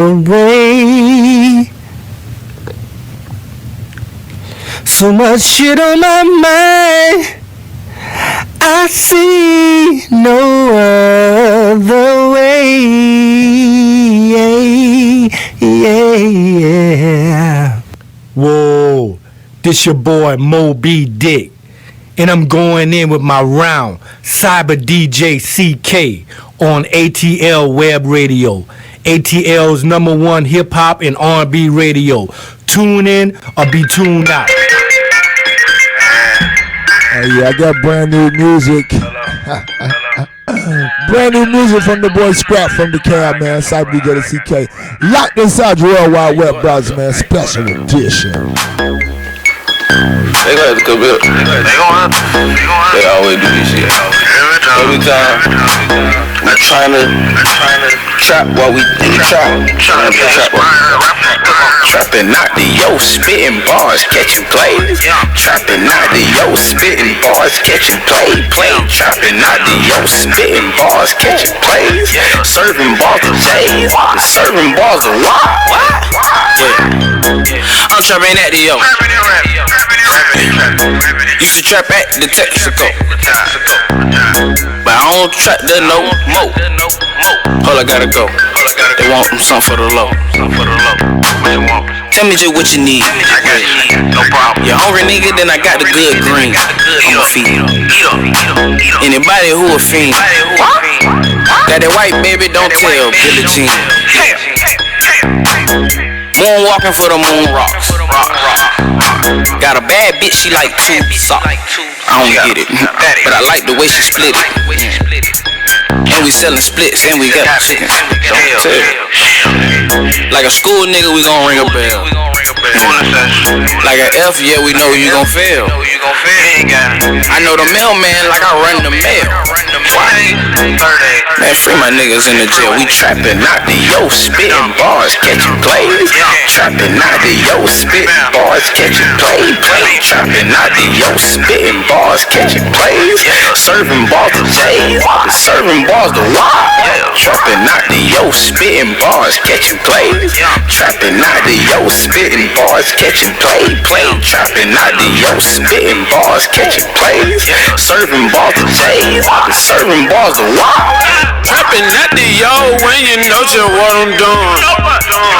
away. So much shit on my mind, I see no other way. Yeah. Whoa, this your boy Moby Dick, and I'm going in with my round Cyber DJ CK on ATL Web Radio, ATL's #1 hip hop and R&B radio. Tune in or be tuned out. Yeah, I got brand new music. Brand new music from the boy Scrap from the cab, man. Cyber DJ CK. Locked inside your World Wide Web browser, man. Special edition. They gonna have to come up. They always do this shit. Every time we trying to trap while we trap. Trapping out the yo, spitting bars, catching plays. Trapping out the yo, spitting bars, catching play. Trapping out the yo, spitting bars, catching plays. Serving balls to J's, serving balls to what? Yeah. I'm trapping at the yo. Used to trap at the Texaco, but I don't trap there no more. Hold, I gotta go. They want something for the low. Tell me just what you need. No problem. You hungry nigga, then I got the good green. I'ma feed you. Anybody who a fiend. Got that white baby, don't tell Billie Jean. Moon walking for the moon rocks. Got a bad bitch, she like two socks. I don't get it, but I like the way she split it. And we selling splits, and we got chicken. Don't tell. Like a school nigga, we gon' ring a bell. Like an F, yeah, we know you gon' fail. I know the mailman like I run the mail. Man, free my niggas in the jail. We trapping out the yo, spitting bars, catching plays. Trapping out the yo, spitting bars, catching play. Trapping out the yo, spitting bars, catching plays. Serving balls to J's, serving balls to what? Trapping out the yo, spitting bars, catching plays. Trapping out the yo, spitting bars, catching play. Trapping out the yo, spitting bars, catching plays. Serving balls to J's, serving balls to what? Trapping at the yo when you know just what I'm doing.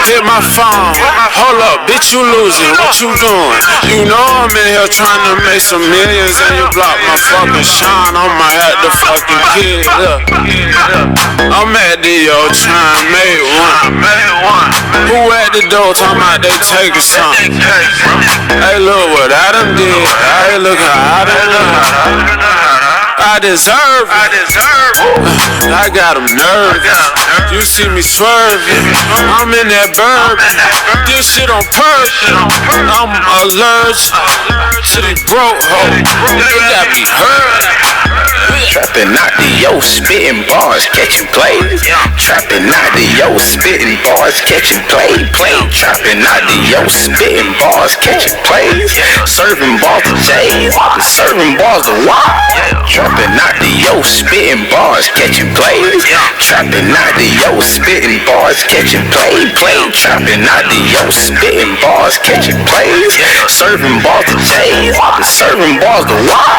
Hit my phone, hold up, bitch, you losing, what you doing? You know I'm in here trying to make some millions and you block my fucking shine. I might have to fucking kid up. I'm at the yo trying to make one. Who at the door talking about they taking something? Hey, look what I done did. Hey, look how I done done. I deserve it. I got them nervous. You see me swerving. I'm in that bourbon. This shit on purpose. I'm allergic to these broke hoes. They got me hurt. Trapping out the yo, spitting bars, catching plays. Trapping out the yo, spitting bars, catching play. Trapping out the yo, spitting bars, catching plays. Serving balls to J's, serving balls to what? Trapping out the yo, spitting bars, catching plays. Trapping out the yo, spitting bars, catching play. Trapping out the yo, spitting bars, catching plays. Serving balls to J's, serving balls to what?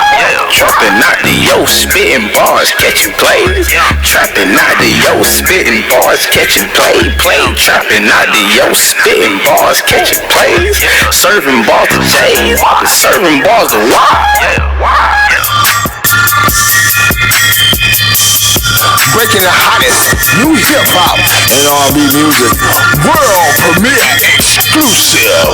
Trapping out the yo, spitting bars, catching plays. Trapping out the yo, spitting bars, catching play. Trapping out the yo, spitting bars, catching plays. Serving balls to J's, serving balls to what? Breaking the hottest new hip hop and R&B music, world premiere exclusive.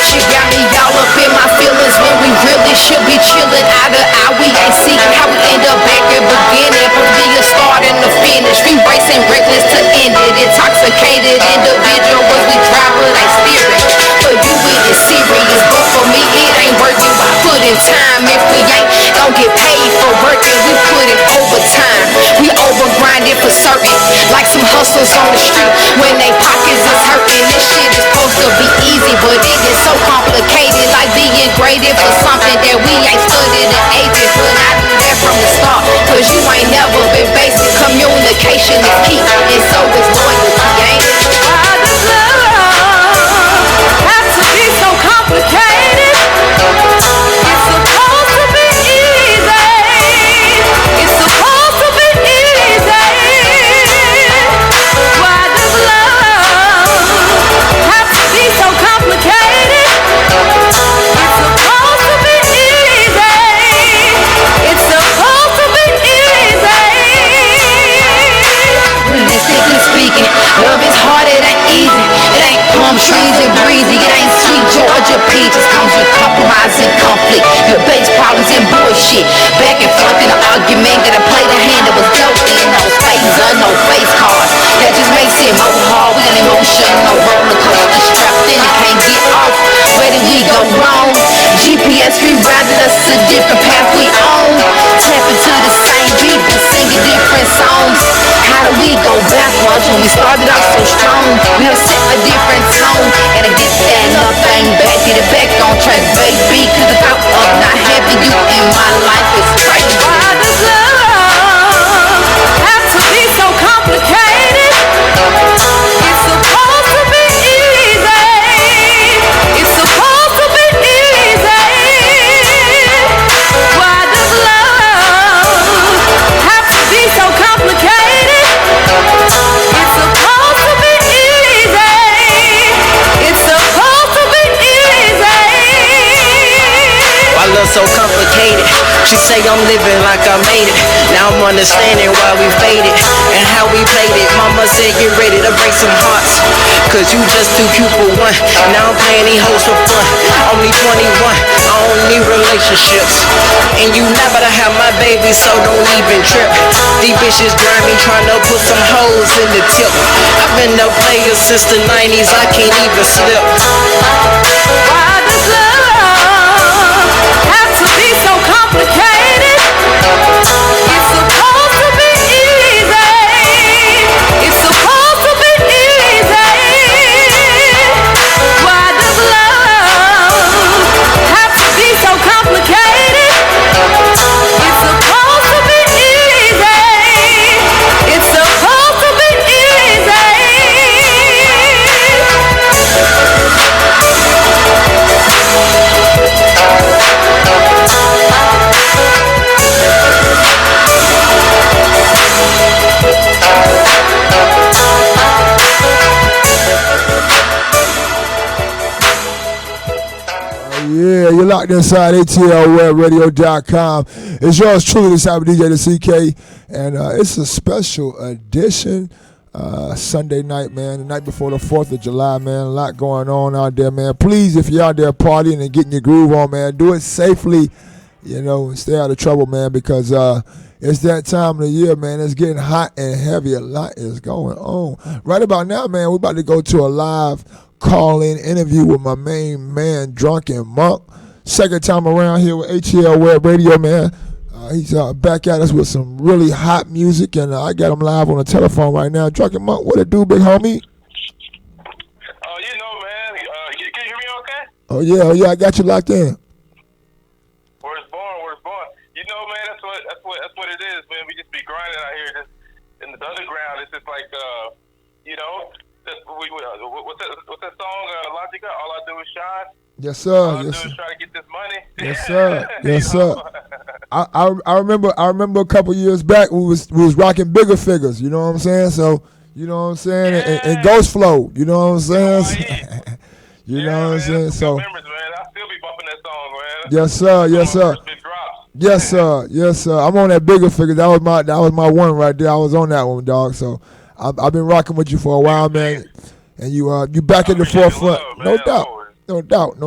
She got me all up in my feelings when we really should be chilling. Eye to eye, we ain't see how we end up back at beginning. From the start and the finish, we racing reckless to end it. Intoxicated individuals, we drive with like steering. For you it is serious, but for me it ain't working. Why put in time if we ain't gon' get paid for working? We put in overtime, we overgrinding. it for certain. Like some hustlers on the street when they pockets is hurting. This shit is supposed to be easy, but it is so complicated. Like being graded for something that we ain't studied in ages. But I do that from the start, cause you ain't never been basic. Communication is key, and so is loyalty, ain't it? Why does love have to be so complicated? It's supposed to be easy. It's supposed to be easy. Why does love have to be so complicated? It's supposed to be easy. It's supposed to be easy. Realistically speaking, love is hard, it ain't easy. It ain't palm trees and breezy. It ain't sweet Georgia peaches. Comes with compromise and conflict, debates, problems, and bullshit. Back and forth in an argument. Gotta play the hand that was dealt in. No phaser, no face cards. That just makes it more hard. We got emotion, no roller coaster. Strapped in and can't get off. Where did we go wrong? GPS rerouted us to different path we own. Tap into the same beat but singing different songs. How do we go backwards when we started out so strong? We have set a different tone. Gotta get that nothing back, get it back on track, baby. Cause the thought of not having you in my life is crazy. Why does love have to be so complicated? It's supposed to be easy. It's supposed to be easy. Why does love have to be so complicated? It's supposed to be easy. It's supposed to be easy. Why love so complicated? She say I'm living like I made it. Now I'm understanding why we faded and how we played it. Mama said get ready to break some hearts, cause you just too cute for one. Now I'm playing these hoes for fun. Only 21, I don't need relationships. And you never to have my baby, so don't even trip. These bitches grind me trying to put some hoes in the tip. I've been a player since the 90s, I can't even slip. Why does love have to be so complicated? It's supposed to be easy. It's supposed to be easy. Why does love have to be so complicated? It's supposed to be easy. It's supposed to be easy. Yeah, you're locked inside atlwebradio.com. It's yours truly, this time DJ the CK, and it's a special edition. Sunday night, man, the night before the 4th of July, man. A lot going on out there, man. Please, if you're out there partying and getting your groove on, man, do it safely, you know, and stay out of trouble, man, because it's that time of the year, man. It's getting hot and heavy. A lot is going on. Right about now, man, we're about to go to a live call-in interview with my main man, Drunken Monk. Second time around here with ATL Web Radio, man. He's back at us with some really hot music, and I got him live on the telephone right now. Drunken Monk, what it do, big homie? You know, man. Can you hear me okay? Oh yeah, I got you locked in. Where's born? You know, man, that's what it is, man. We just be grinding out here, just in the underground. It's just like, you know, what's that song? Logic. All I do is shine. Yes, sir. All I do is try to get this money. Yes, sir. Yes, sir. I remember a couple years back we was rocking bigger figures. You know what I'm saying? So you know what I'm saying, and Ghost Flow. You know what I'm saying? You know what I'm saying? So. Memories, man. I still be bumping that song, man. Yes, sir. Yes, sir. Yes, sir. Yes, sir. I'm on that bigger figure. That was my one right there. I was on that one, dog. So I've been rocking with you for a while, man. And you back at the forefront. No doubt,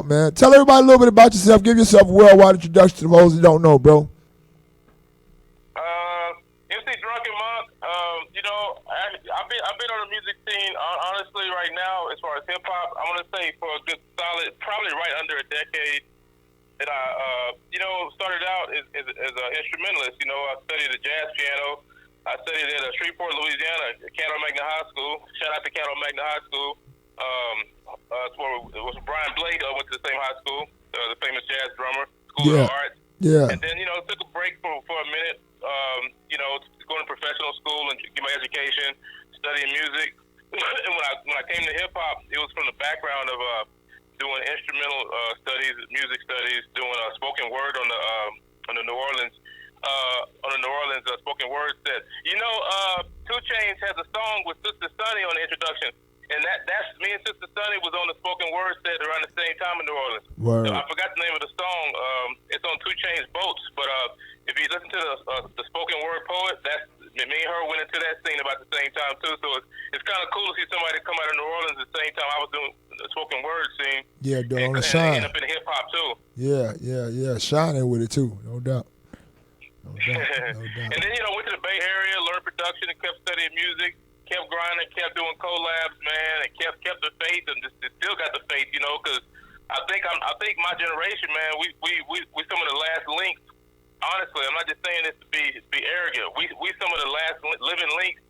man. Tell everybody a little bit about yourself. Give yourself a worldwide introduction to those who don't know, bro. MC Drunken Monk. You know, I've been on the music scene. Honestly, right now, as far as hip hop, I want to say for a good solid, probably right under a decade. That I, you know, started out as an instrumentalist. You know, I studied the jazz piano. I studied Magna High School. Shout out to Cat on Magna High School. That's where it was Brian Blade. Went to the same high school, the famous jazz drummer, School of Arts. Yeah. And then, took a break for a minute, going to professional school and get my education, studying music. And when I came to hip hop, it was from the background of doing instrumental studies, music studies, doing spoken word on the New Orleans spoken word set. 2 Chainz has a song with Sister Sunny on the introduction, and that's me and Sister Sunny was on the spoken word set around the same time in New Orleans. Word. So I forgot the name of the song. It's on 2 Chainz Boats, but if you listen to the spoken word poet, that's me and her went into that scene about the same time too. So it's kind of cool to see somebody come out of New Orleans at the same time I was doing the spoken word scene. Yeah, doing the and shine. end up in hip hop too. Yeah, shining with it too, no doubt. No doubt. And then went to the Bay Area, learned production, and kept studying music, kept grinding, kept doing collabs, man, and kept the faith, and just still got the faith, because I think my generation, man, we some of the last links. Honestly, I'm not just saying this to be arrogant. We some of the last living links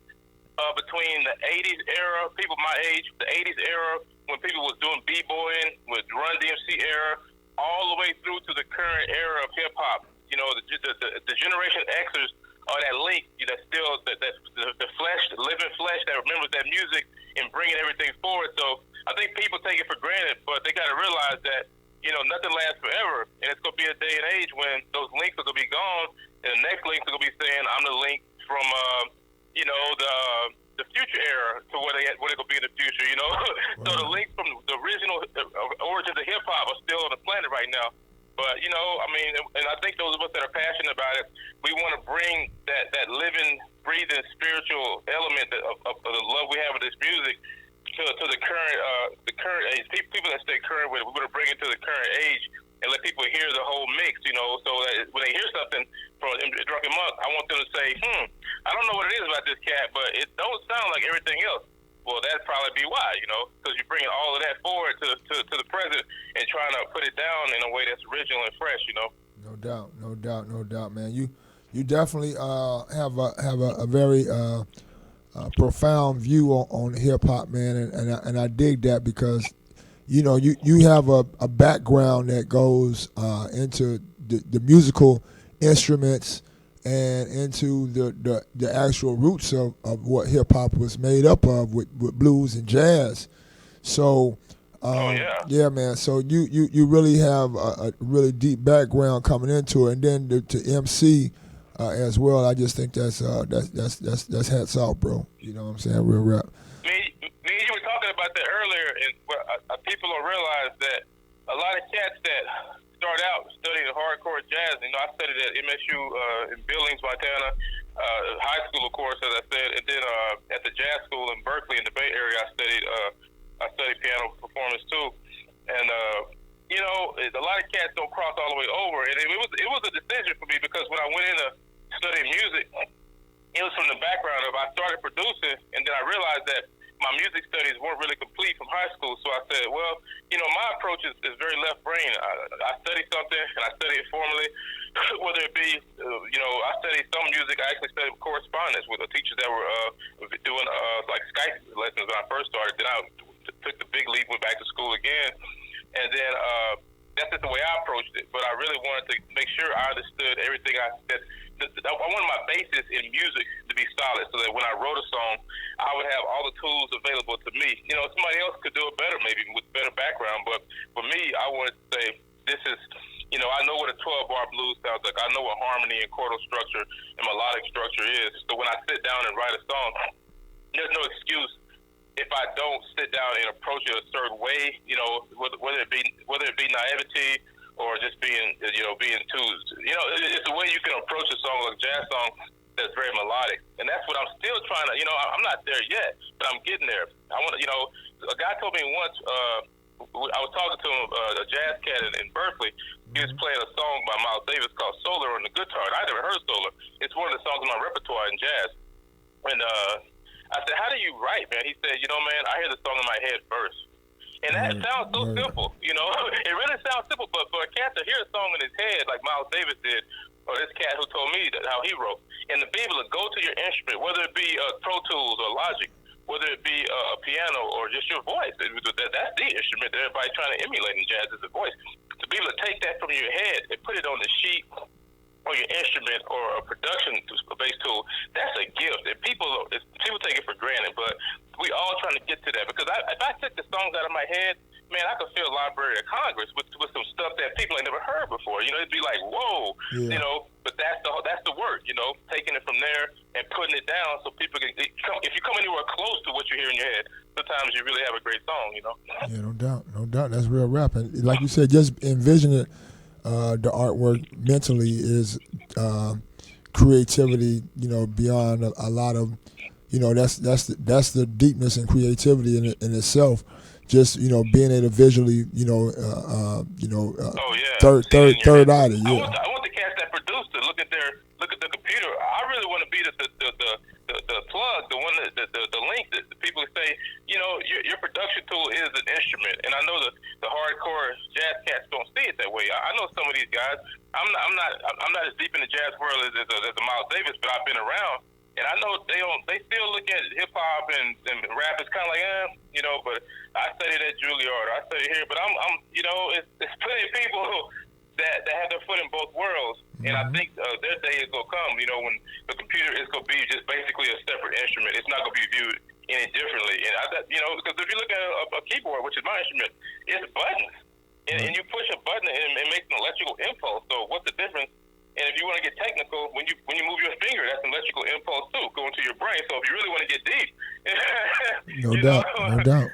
between the 80s era, people my age, the 80s era when people was doing b-boying, with Run DMC era, all the way through to the current era of hip hop. The Generation Xers are that link, that's still the flesh, the living flesh that remembers that music and bringing everything forward. So I think people take it for granted, but they got to realize that nothing lasts forever, and it's gonna be a day and age when those links are gonna be gone, and the next links are gonna be saying, "I'm the link from the future era to where they're gonna be in the future." So the links from the original origins of hip hop are still on the planet right now. But and I think those of us that are passionate about it, we want to bring that living, breathing, spiritual element of the love we have with this music to the current age. People that stay current with it, we want to bring it to the current age and let people hear the whole mix. So that when they hear something from Drunken Monk, I want them to say, I don't know what it is about this cat, but it don't sound like everything else. Well, that'd probably be why, because you're bringing all of that forward to the present and trying to put it down in a way that's original and fresh, No doubt, man. You definitely have a very profound view on hip hop, man, and I dig that because you have a background that goes into the musical instruments and into the actual roots of what hip hop was made up of with blues and jazz. So yeah, man. So you really have a really deep background coming into it, and then to MC as well. I just think that's hats off, bro. You know what I'm saying? Real rap. Me and you were talking about that earlier, and people don't realize that a lot of cats that start out studying hardcore jazz. I studied at MSU in Billings, Montana, high school, of course, as I said, and then at the jazz school in Berkeley in the Bay Area, I studied piano performance too. And a lot of cats don't cross all the way over, and it was a decision for me because when I went into studying music, it was from the background of I started producing, and then I realized that my music studies weren't really complete from high school. So I said, well, my approach is very left brain. I study something and I study it formally, whether it be, I studied some music. I actually studied correspondence with the teachers that were doing like Skype lessons when I first started. Then I took the big leap, went back to school again, and then that's just the way I approached it. But I really wanted to make sure I understood everything I wanted my basis in music to be solid, so that when I wrote a song, I would have all the tools available to me. Somebody else could do it better, maybe with better background, but for me, I wanted to say, this is, I know what a 12-bar blues sounds like. I know what harmony and chordal structure and melodic structure is. So when I sit down and write a song, there's no excuse if I don't sit down and approach it a certain way, whether it be naivety or just being too, it's a way you can approach a song like a jazz song that's very melodic. And that's what I'm still trying to, I'm not there yet, but I'm getting there. I want to, a guy told me once, I was talking to him, a jazz cat in Berkeley. He was playing a song by Miles Davis called Solar on the guitar, and I never heard Solar. It's one of the songs in my repertoire in jazz. And I said, how do you write, man? He said, man, I hear the song in my head first. And that sounds so simple, It really sounds simple, but for a cat to hear a song in his head like Miles Davis did, or this cat who told me how he wrote, and to be able to go to your instrument, whether it be Pro Tools or Logic, whether it be a piano or just your voice. That's the instrument that everybody's trying to emulate in jazz is the voice. To be able to take that from your head and put it on the sheet or your instrument or a production-based tool, that's a gift. And people take it for granted, but we all trying to get to that. Because if I took the songs out of my head, man, I could fill Library of Congress with some stuff that people ain't never heard before. You know, it'd be like, whoa, you know. But that's the work, you know, taking it from there and putting it down so people can. If you come anywhere close to what you hear in your head, sometimes you really have a great song, you know. Yeah, no doubt. That's real rap. And like you said, just envision it. The artwork mentally is creativity, you know, beyond a lot of, you know, that's the deepness and creativity in itself. Just, you know, being able to visually, third eye. Yeah. I want the cats that produce to look at the computer. I really want to be the plug, the one the link that the people say, you know, your production tool is an instrument. And I know the hardcore jazz cats don't see it that way. I know some of these guys. I'm not as deep in the jazz world as a Miles Davis, but I've been around. And I know they still look at hip hop and rap as kind of like, you know, but I studied at Juilliard, I studied here, but I'm you know, it's plenty of people that have their foot in both worlds. And I think their day is gonna come, you know, when the computer is gonna be just basically a separate instrument. It's not gonna be viewed any differently. And you know, because if you look at a keyboard, which is my instrument, it's buttons, and you push a button and it makes an electrical impulse. So what's the difference? And if you want to get technical, when you move your finger, that's an electrical impulse too, going to your brain. So if you really want to get deep, no doubt.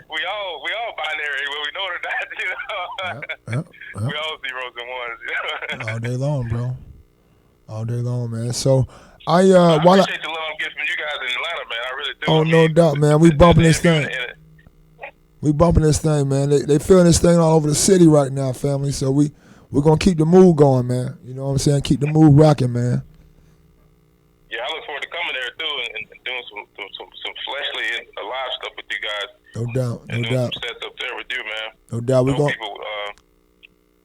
We all binary, whether we know it or not. You know, we all zeros and ones. All day long, bro. All day long, man. So I appreciate the love I'm getting from you guys in Atlanta, man. I really do. Oh, no doubt, man. We bumping this thing. We bumping this thing, man. They feeling this thing all over the city right now, family. So we're going to keep the mood going, man. You know what I'm saying? Keep the mood rocking, man. Yeah, I look forward to coming there, too, and doing some fleshly and live stuff with you guys. No doubt. And doing some sets up there with you, man. No doubt. People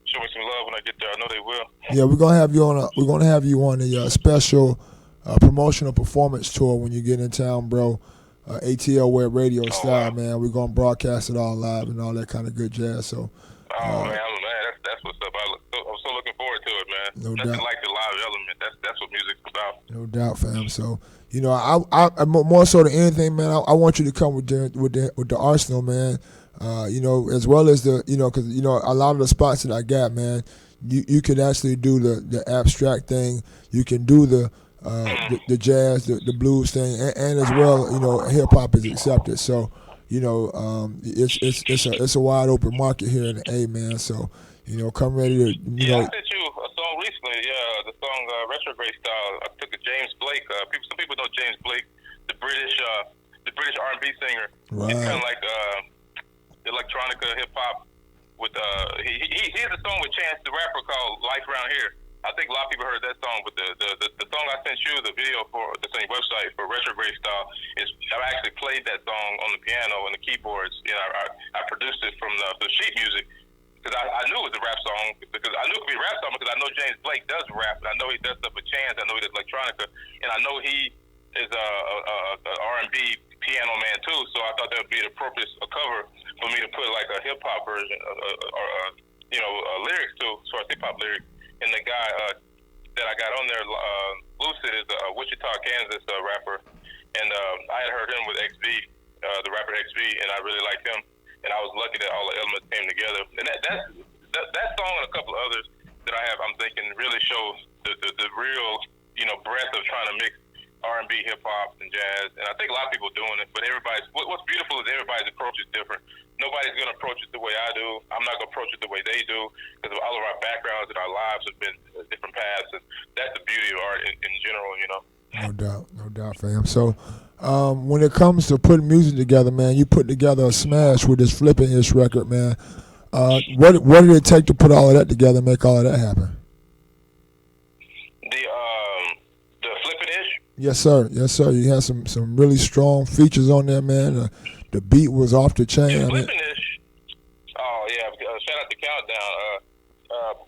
show me some love when I get there. I know they will. Yeah, we're going to have you on a special promotional performance tour when you get in town, bro. ATL Web Radio style, man. We're going to broadcast it all live and all that kind of good jazz. So, man, that's what's up. I'm so looking forward to it, man. No Nothing doubt. like the live element. That's what music's about. No doubt, fam. So, you know, I more so than anything, man, I want you to come with the Arsenal, man. You know, as well as the, you know, because, you know, a lot of the spots that I got, man, you can actually do the abstract thing. You can do the jazz, the blues thing, and as well, you know, hip hop is accepted. So, you know, it's a wide open market here in the A, man. So, you know, come ready to, you know. I sent you a song recently, the song Retrograde Style. I took a James Blake. Some people know James Blake, the British R&B singer. Right. It's kind of like electronica, hip hop. With he has a song with Chance the Rapper called Life Around Here. I think a lot of people heard that song, but the song I sent you, the video that's on your website for Retrograde Style, I actually played that song on the piano and the keyboards. You know, I produced it from the sheet music because I knew it was a rap song, because I knew it could be a rap song because I know James Blake does rap, and I know he does stuff with Chance, I know he does electronica, and I know he is a R&B piano man too, so I thought that would be an appropriate cover for me to put like a hip hop version or you know, lyrics to, as far as hip hop lyrics. And the guy that I got on there, Lucid, is a Wichita, Kansas rapper, and I had heard him with XV, the rapper XV, and I really liked him, and I was lucky that all the elements came together. And that song and a couple of others that I have, I'm thinking really shows the real, you know, breadth of trying to mix R&B, hip hop, and jazz. And I think a lot of people are doing it, but what's beautiful is everybody's approach is different. Nobody's going to approach it the way I do. I'm not going to approach it the way they do, because all of our backgrounds and our lives have been different paths, and that's the beauty of art in general, you know. No doubt, fam. So, when it comes to putting music together, man, you put together a smash with this Flippin' record, man. What did it take to put all of that together and make all of that happen? The Flippin'? Yes, sir. You had some really strong features on there, man. The beat was off the chain. Yeah, Flippin'-ish. Oh, yeah. Shout out to Countdown.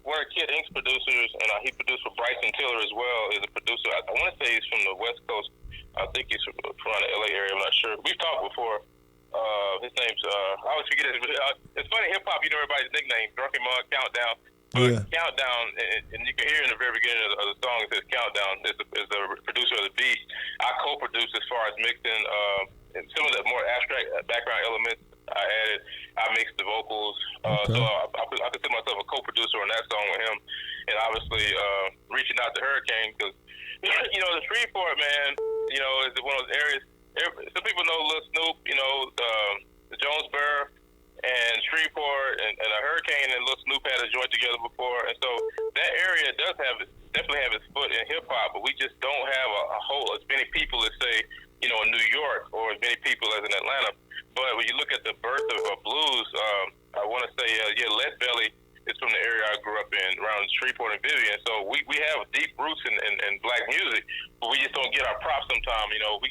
One of Kid Ink's producers, and he produced for Bryson Tiller as well, is a producer. I want to say he's from the West Coast. I think he's from the LA area. I'm not sure. We've talked before. His name's I always forget it. It's funny, hip hop. You know everybody's nickname. Drunken Monk, Countdown. But Countdown, and you can hear in the very beginning of the song, it says Countdown is the producer of the beat. I co-produced as far as mixing some of the more abstract background elements. I added, I mixed the vocals. So I consider myself a co-producer on that song with him. And obviously reaching out to Hurricane because, you know, the Shreveport, man, you know, is one of those areas. Some people know Lil Snoop, you know, the Jonesboro and Shreveport and a Hurricane and Lil Snoop had a joint together before. And so that area does definitely have its foot in hip hop, but we just don't have a whole as many people as say, you know, in New York or as many people as in Atlanta. But when you look at the birth of blues, I want to say, Lead Belly is from the area I grew up in, around Shreveport and Vivian. So we have deep roots in black music, but we just don't get our props sometimes. You know,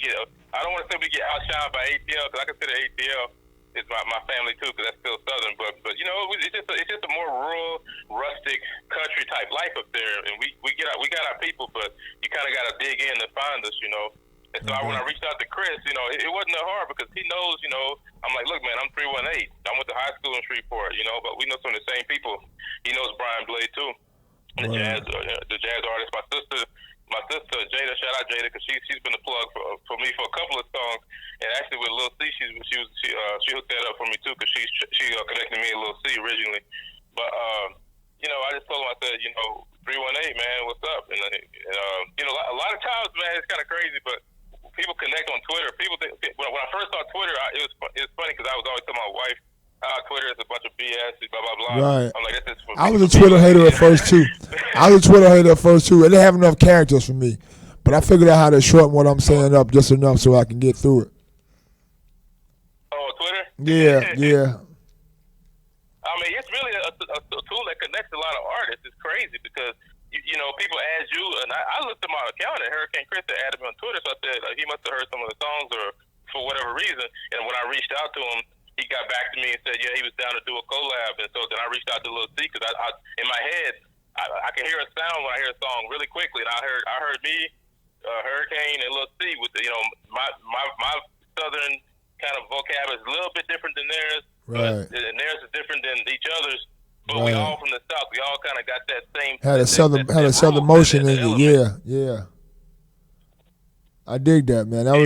I don't want to say we get outshined by ATL, because I consider ATL is my family too, because that's still Southern. But you know, it's just a more rural, rustic, country type life up there, and we got our people, but you kind of got to dig in to find us, you know. And so when I reached out to Chris, you know, it wasn't that hard because he knows, you know, I'm like, look, man, I'm 318. I went to high school in Shreveport, you know, but we know some of the same people. He knows Brian Blade too, the jazz artist. My sister Jada, shout out Jada, because she's been a plug for me for a couple of songs. And actually with Lil C, she hooked that up for me too, because she connected me to Lil C originally. But you know, I just told him, I said, you know, 318, man, what's up? And you know, a lot of times, man, it's kind of crazy, but people connect on Twitter. People think, when I first saw Twitter, it was funny because I was always telling my wife, Twitter is a bunch of BS, blah, blah, blah. Right. I'm like, this is for I was a Twitter hater at first, too. They didn't have enough characters for me. But I figured out how to shorten what I'm saying up just enough so I can get through it. Oh, Twitter? Yeah. I mean, it's really a tool that connects a lot of artists. It's crazy because, you know, people add you, and I looked at my account, and Hurricane Chris had added me on Twitter, so I said he must have heard some of the songs or for whatever reason. And when I reached out to him, he got back to me and said, yeah, he was down to do a collab. And so then I reached out to Lil C because I in my head, I can hear a sound when I hear a song really quickly. And I heard me, Hurricane, and Lil C with the, you know, my Southern kind of vocab is a little bit different than theirs. Right. And theirs is different than each other's. But we all from the South. We all kind of got that same. Had a southern motion in it. Yeah. I dig that, man. That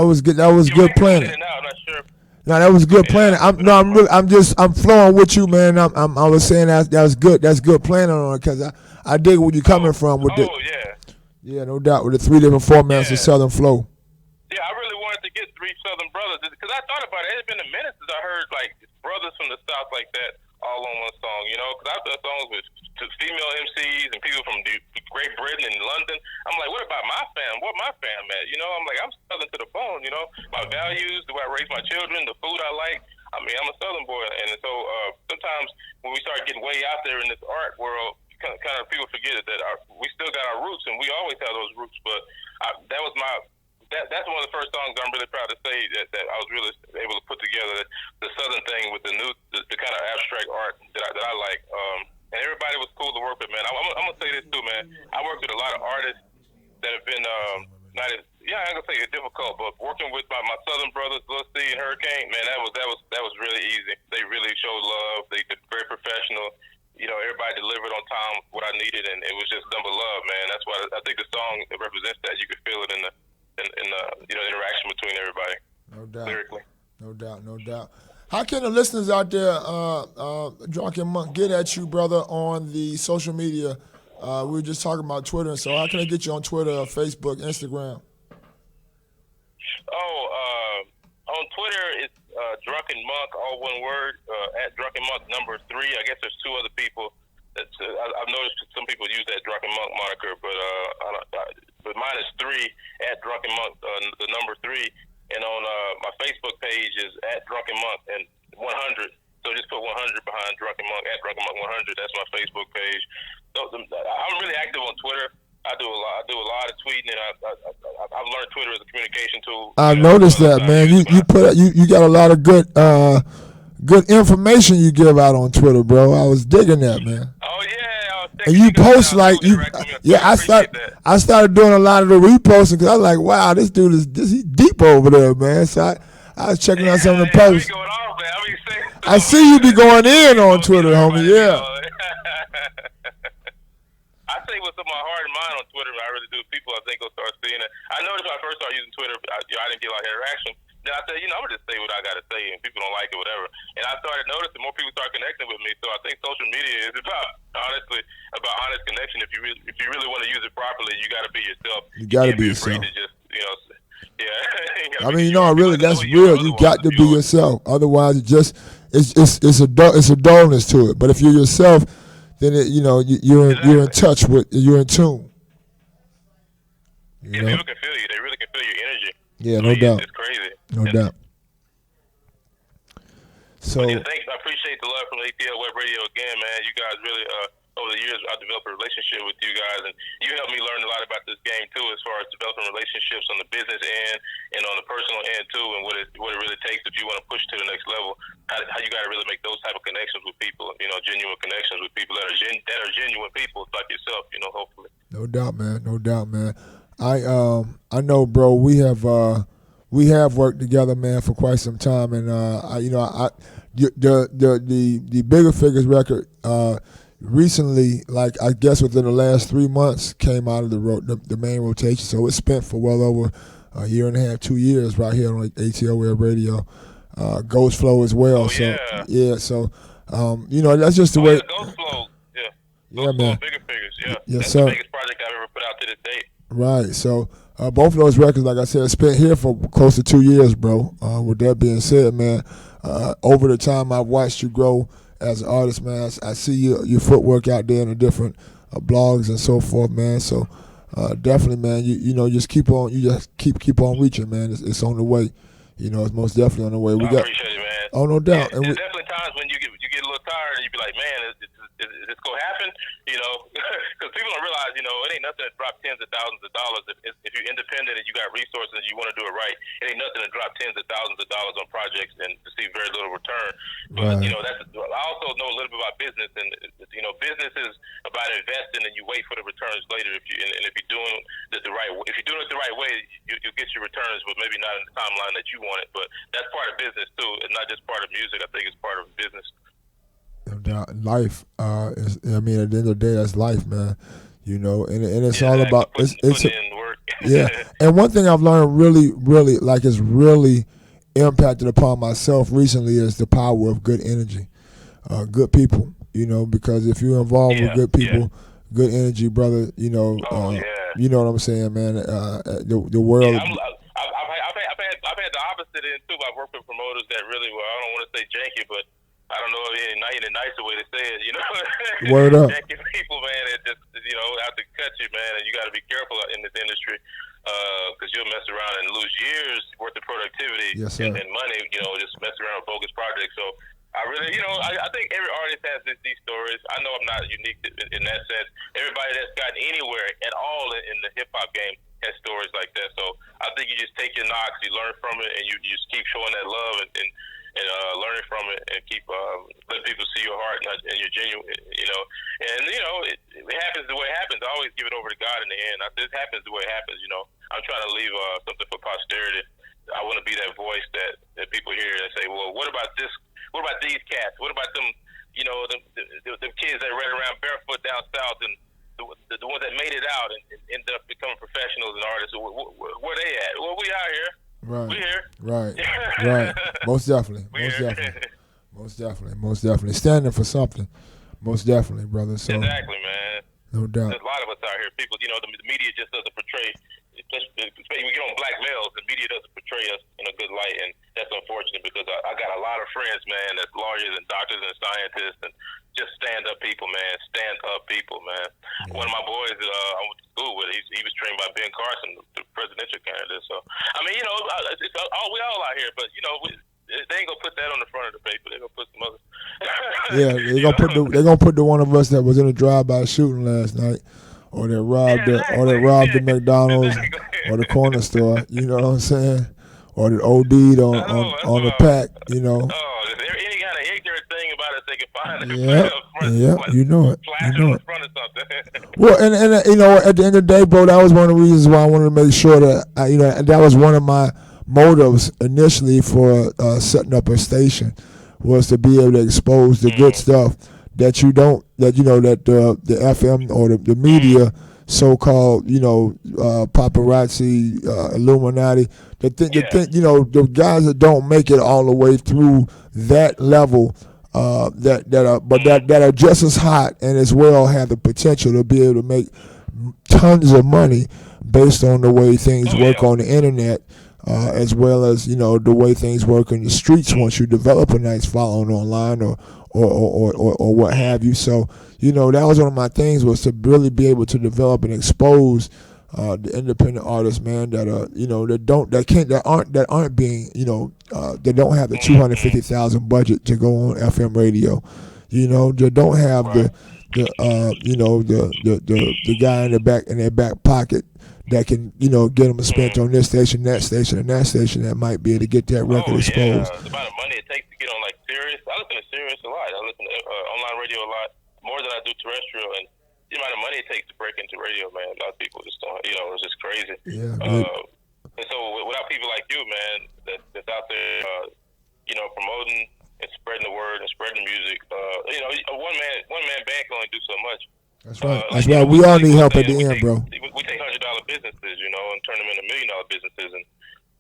was good. That was good planning. I'm not sure. No, that was good planning. I'm flowing with you, man. I was saying that's good. That's good planning on it because I dig where you're coming from with it. Yeah, no doubt with the 3 different formats of Southern flow. Yeah, I really wanted to get 3 Southern brothers because I thought about it. It's been a minute since I heard like brothers from the South like that all on one song, you know, because I've done songs with female MCs and people from Great Britain and London. I'm like, what about my fam? What my fam at? You know, I'm like, I'm Southern to the bone, you know, my values, the way I raise my children, the food I like. I mean, I'm a Southern boy. And so sometimes when we start getting way out there in this art world, kind of people forget that we still got our roots and we always have those roots. But that was that's one of the first songs I'm really proud to say that I was really able to put together the Southern thing with the kind of abstract art that I like. And everybody was cool to work with, man. I'm gonna say this too, man. I worked with a lot of artists that have been I'm gonna say it's difficult, but working with my Southern brothers, Lil C and Hurricane, man, that was really easy. They really showed love. They did very professional. You know, everybody delivered on time what I needed, and it was just number love, man. That's why I think the song represents that. You could feel it in the interaction between everybody. No doubt. Lyrically. No doubt. How can the listeners out there, Drunken Monk, get at you, brother, on the social media? We were just talking about Twitter, so how can I get you on Twitter, Facebook, Instagram? On Twitter, it's Drunken Monk, all one word, at Drunken Monk number 3. I guess there's 2 other people. I've noticed some people use that Drunken Monk moniker, but mine is 3 at Drunken Monk, the number 3. And on my Facebook page is at Drunken Monk and 100. So just put 100 behind Drunken Monk, at Drunken Monk 100. That's my Facebook page. So I'm really active on Twitter. I do a lot of tweeting, and I've learned Twitter as a communication tool. I've noticed that, man. You got a lot of good information you give out on Twitter, bro. I was digging that, man. Oh yeah, and you post like you. Yeah, I started doing a lot of the reposting because I was like, wow, this dude is he deep over there, man. So I was checking out some of the posts. I see you be going in on Twitter, homie. Yeah. I say what's on my heart and mind on Twitter. I really do. People, I think, will start seeing it. I noticed when I first started using Twitter, I didn't get a lot of interaction. Then I said, I'm gonna just say what I gotta say, and people don't like it, whatever. And I started noticing more people start connecting with me. So I think social media is about honest connection. If you really want to use it properly, you gotta be yourself. You gotta be yourself. To just, yeah. I mean, really, that's real. You got to be yourself. Otherwise, it's a dullness to it. But if you're yourself, then you're in touch with, you're in tune. People can feel you. They really can feel your energy. Yeah, no doubt. It's crazy. No doubt. So I appreciate the love from ATL Web Radio again, man. You guys really, over the years, I've developed a relationship with you guys, and you helped me learn a lot about this game too, as far as developing relationships on the business end and on the personal end too, and what it really takes if you want to push to the next level. How you got to really make those type of connections with people, genuine connections with people that are genuine people like yourself, hopefully. No doubt, man. No doubt, man. I know, bro. We have worked together, man, for quite some time, and the Bigger Figures record recently, like I guess within the last 3 months, came out of the main rotation. So it's spent for well over a year and a half, 2 years, right here on ATL Web Radio. Ghost Flow as well. So that's just the way. Ghost Flow, yeah, Ghost man. Flow, Bigger Figures, yeah. Yes, that's sir. the biggest project I've ever put out to this date. Right. So both of those records, like I said, spent here for close to 2 years, bro. With that being said, man, over the time I've watched you grow as an artist, man, I see your footwork out there in the different blogs and so forth, man. So definitely, man, you just keep on reaching, man. It's on the way. It's most definitely on the way. I appreciate it, man. Oh, no doubt. Yeah, there's definitely times when you get a little tired and you be like, man, is this gonna happen? Because people don't realize, it ain't nothing to drop tens of thousands of dollars. If you're independent and you got resources and you want to do it right, it ain't nothing to drop tens of thousands of dollars on projects and to see very little return. But right. I also know a little bit about business, and business is about investing and you wait for the returns later. If you're doing it the right way, you'll get your returns, but maybe not in the timeline that you want it. But that's part of business too. It's not just part of music. I think it's part of business. No doubt. Life at the end of the day, that's life, man. And it's all about it's in work. Yeah. And one thing I've learned really is really impacted upon myself recently is the power of good energy, good people. Because if you're involved with good people, good energy, brother, you know what I'm saying, man. The world. Yeah, I've had the opposite end too. I've worked with promoters that really, I don't want to say janky, but I don't know in a nicer way to say it, Word up. Janky people, man, that just, have to cut you, man, and you got to be careful in this industry because you'll mess around and lose years worth of productivity and money, just mess around with bogus projects. So I really, I think every artist has these stories. I know I'm not unique in that sense. Everybody that's gotten anywhere at all in the hip-hop game has stories like that. So I think you just take your knocks, you learn from it, and you just keep showing that love and learning from it, and keep letting people see your heart and your genuine, And it happens the way it happens. I always give it over to God in the end. This happens the way it happens. I'm trying to leave something for posterity. I want to be that voice that people hear and say, well, what about this? What about these cats? What about them? Them kids that ran around barefoot down south, and the ones that made it out and ended up becoming professionals and artists. Where they at? Well, we out here. Right. We here. Right. Most definitely. Most definitely. Standing for something. Most definitely, brother. So exactly, man. No doubt. There's a lot of us out here. People, the media just doesn't portray. Especially we get on black males, the media doesn't portray us in a good light, and that's unfortunate because I got a lot of friends, man, that's lawyers and doctors and scientists and just stand-up people, man. Stand-up people, man. Yeah. One of my boys I went to school with, he was trained by Ben Carson, the presidential candidate. So, we all out here, but, they ain't gonna put that on the front of the paper. They're gonna put some other. Yeah, they're gonna put the one of us that was in a drive-by shooting last night, or that robbed the McDonald's or the corner store. You know what I'm saying? Or that OD'd on the pack. Oh, if there's any kind of ignorant thing about it, they can find it. Yeah, you know it. Flash it on the front of something. Well, and you know, at the end of the day, bro, that was one of the reasons why I wanted to make sure that that was one of my motives initially for setting up a station, was to be able to expose the good stuff that the FM or the media, so-called, paparazzi, Illuminati, the guys that don't make it all the way through that level, that are just as hot and as well have the potential to be able to make tons of money based on the way things work on the internet, as well as the way things work in the streets once you develop a nice following online or what have you. So that was one of my things, was to really be able to develop and expose the independent artists, man, that aren't being that don't have the 250,000 budget to go on FM radio, that don't have the guy in their back pocket that can get them spent on this station, that station, and that station, that might be able to get that record exposed. The amount of money it takes to get on like Sirius. I listen to Sirius a lot. I listen to online radio a lot, more than I do terrestrial, and the amount of money it takes to break into radio, man, a lot of people just don't, it's just crazy. Yeah. And so without people like you, man, that's out there, promoting and spreading the word and spreading the music, a one man band can only do so much. That's right. That's right. We all need help at the end, bro. We take $100 businesses, and turn them into $1 million businesses, and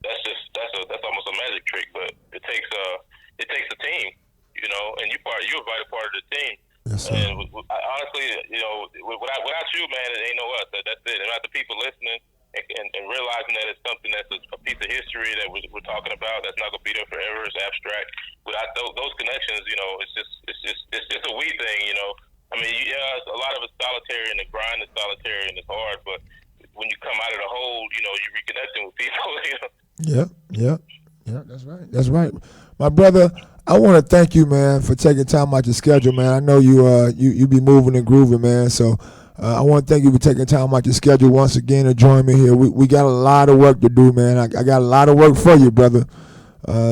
that's almost a magic trick. But it takes a team, and you're a vital part of the team. Yes, sir. And honestly, without you, man, it ain't no us. That's it. And without the people listening and realizing that it's something that's a piece of history that we're talking about, that's not gonna be there forever. It's abstract. Without those connections, it's just a we thing. I mean, a lot of it's solitary, and the grind is solitary, and it's hard. But when you come out of the hole, you're reconnecting with people. Yeah. That's right. My brother, I want to thank you, man, for taking time out your schedule, man. I know you be moving and grooving, man. So I want to thank you for taking time out your schedule once again to join me here. We got a lot of work to do, man. I got a lot of work for you, brother.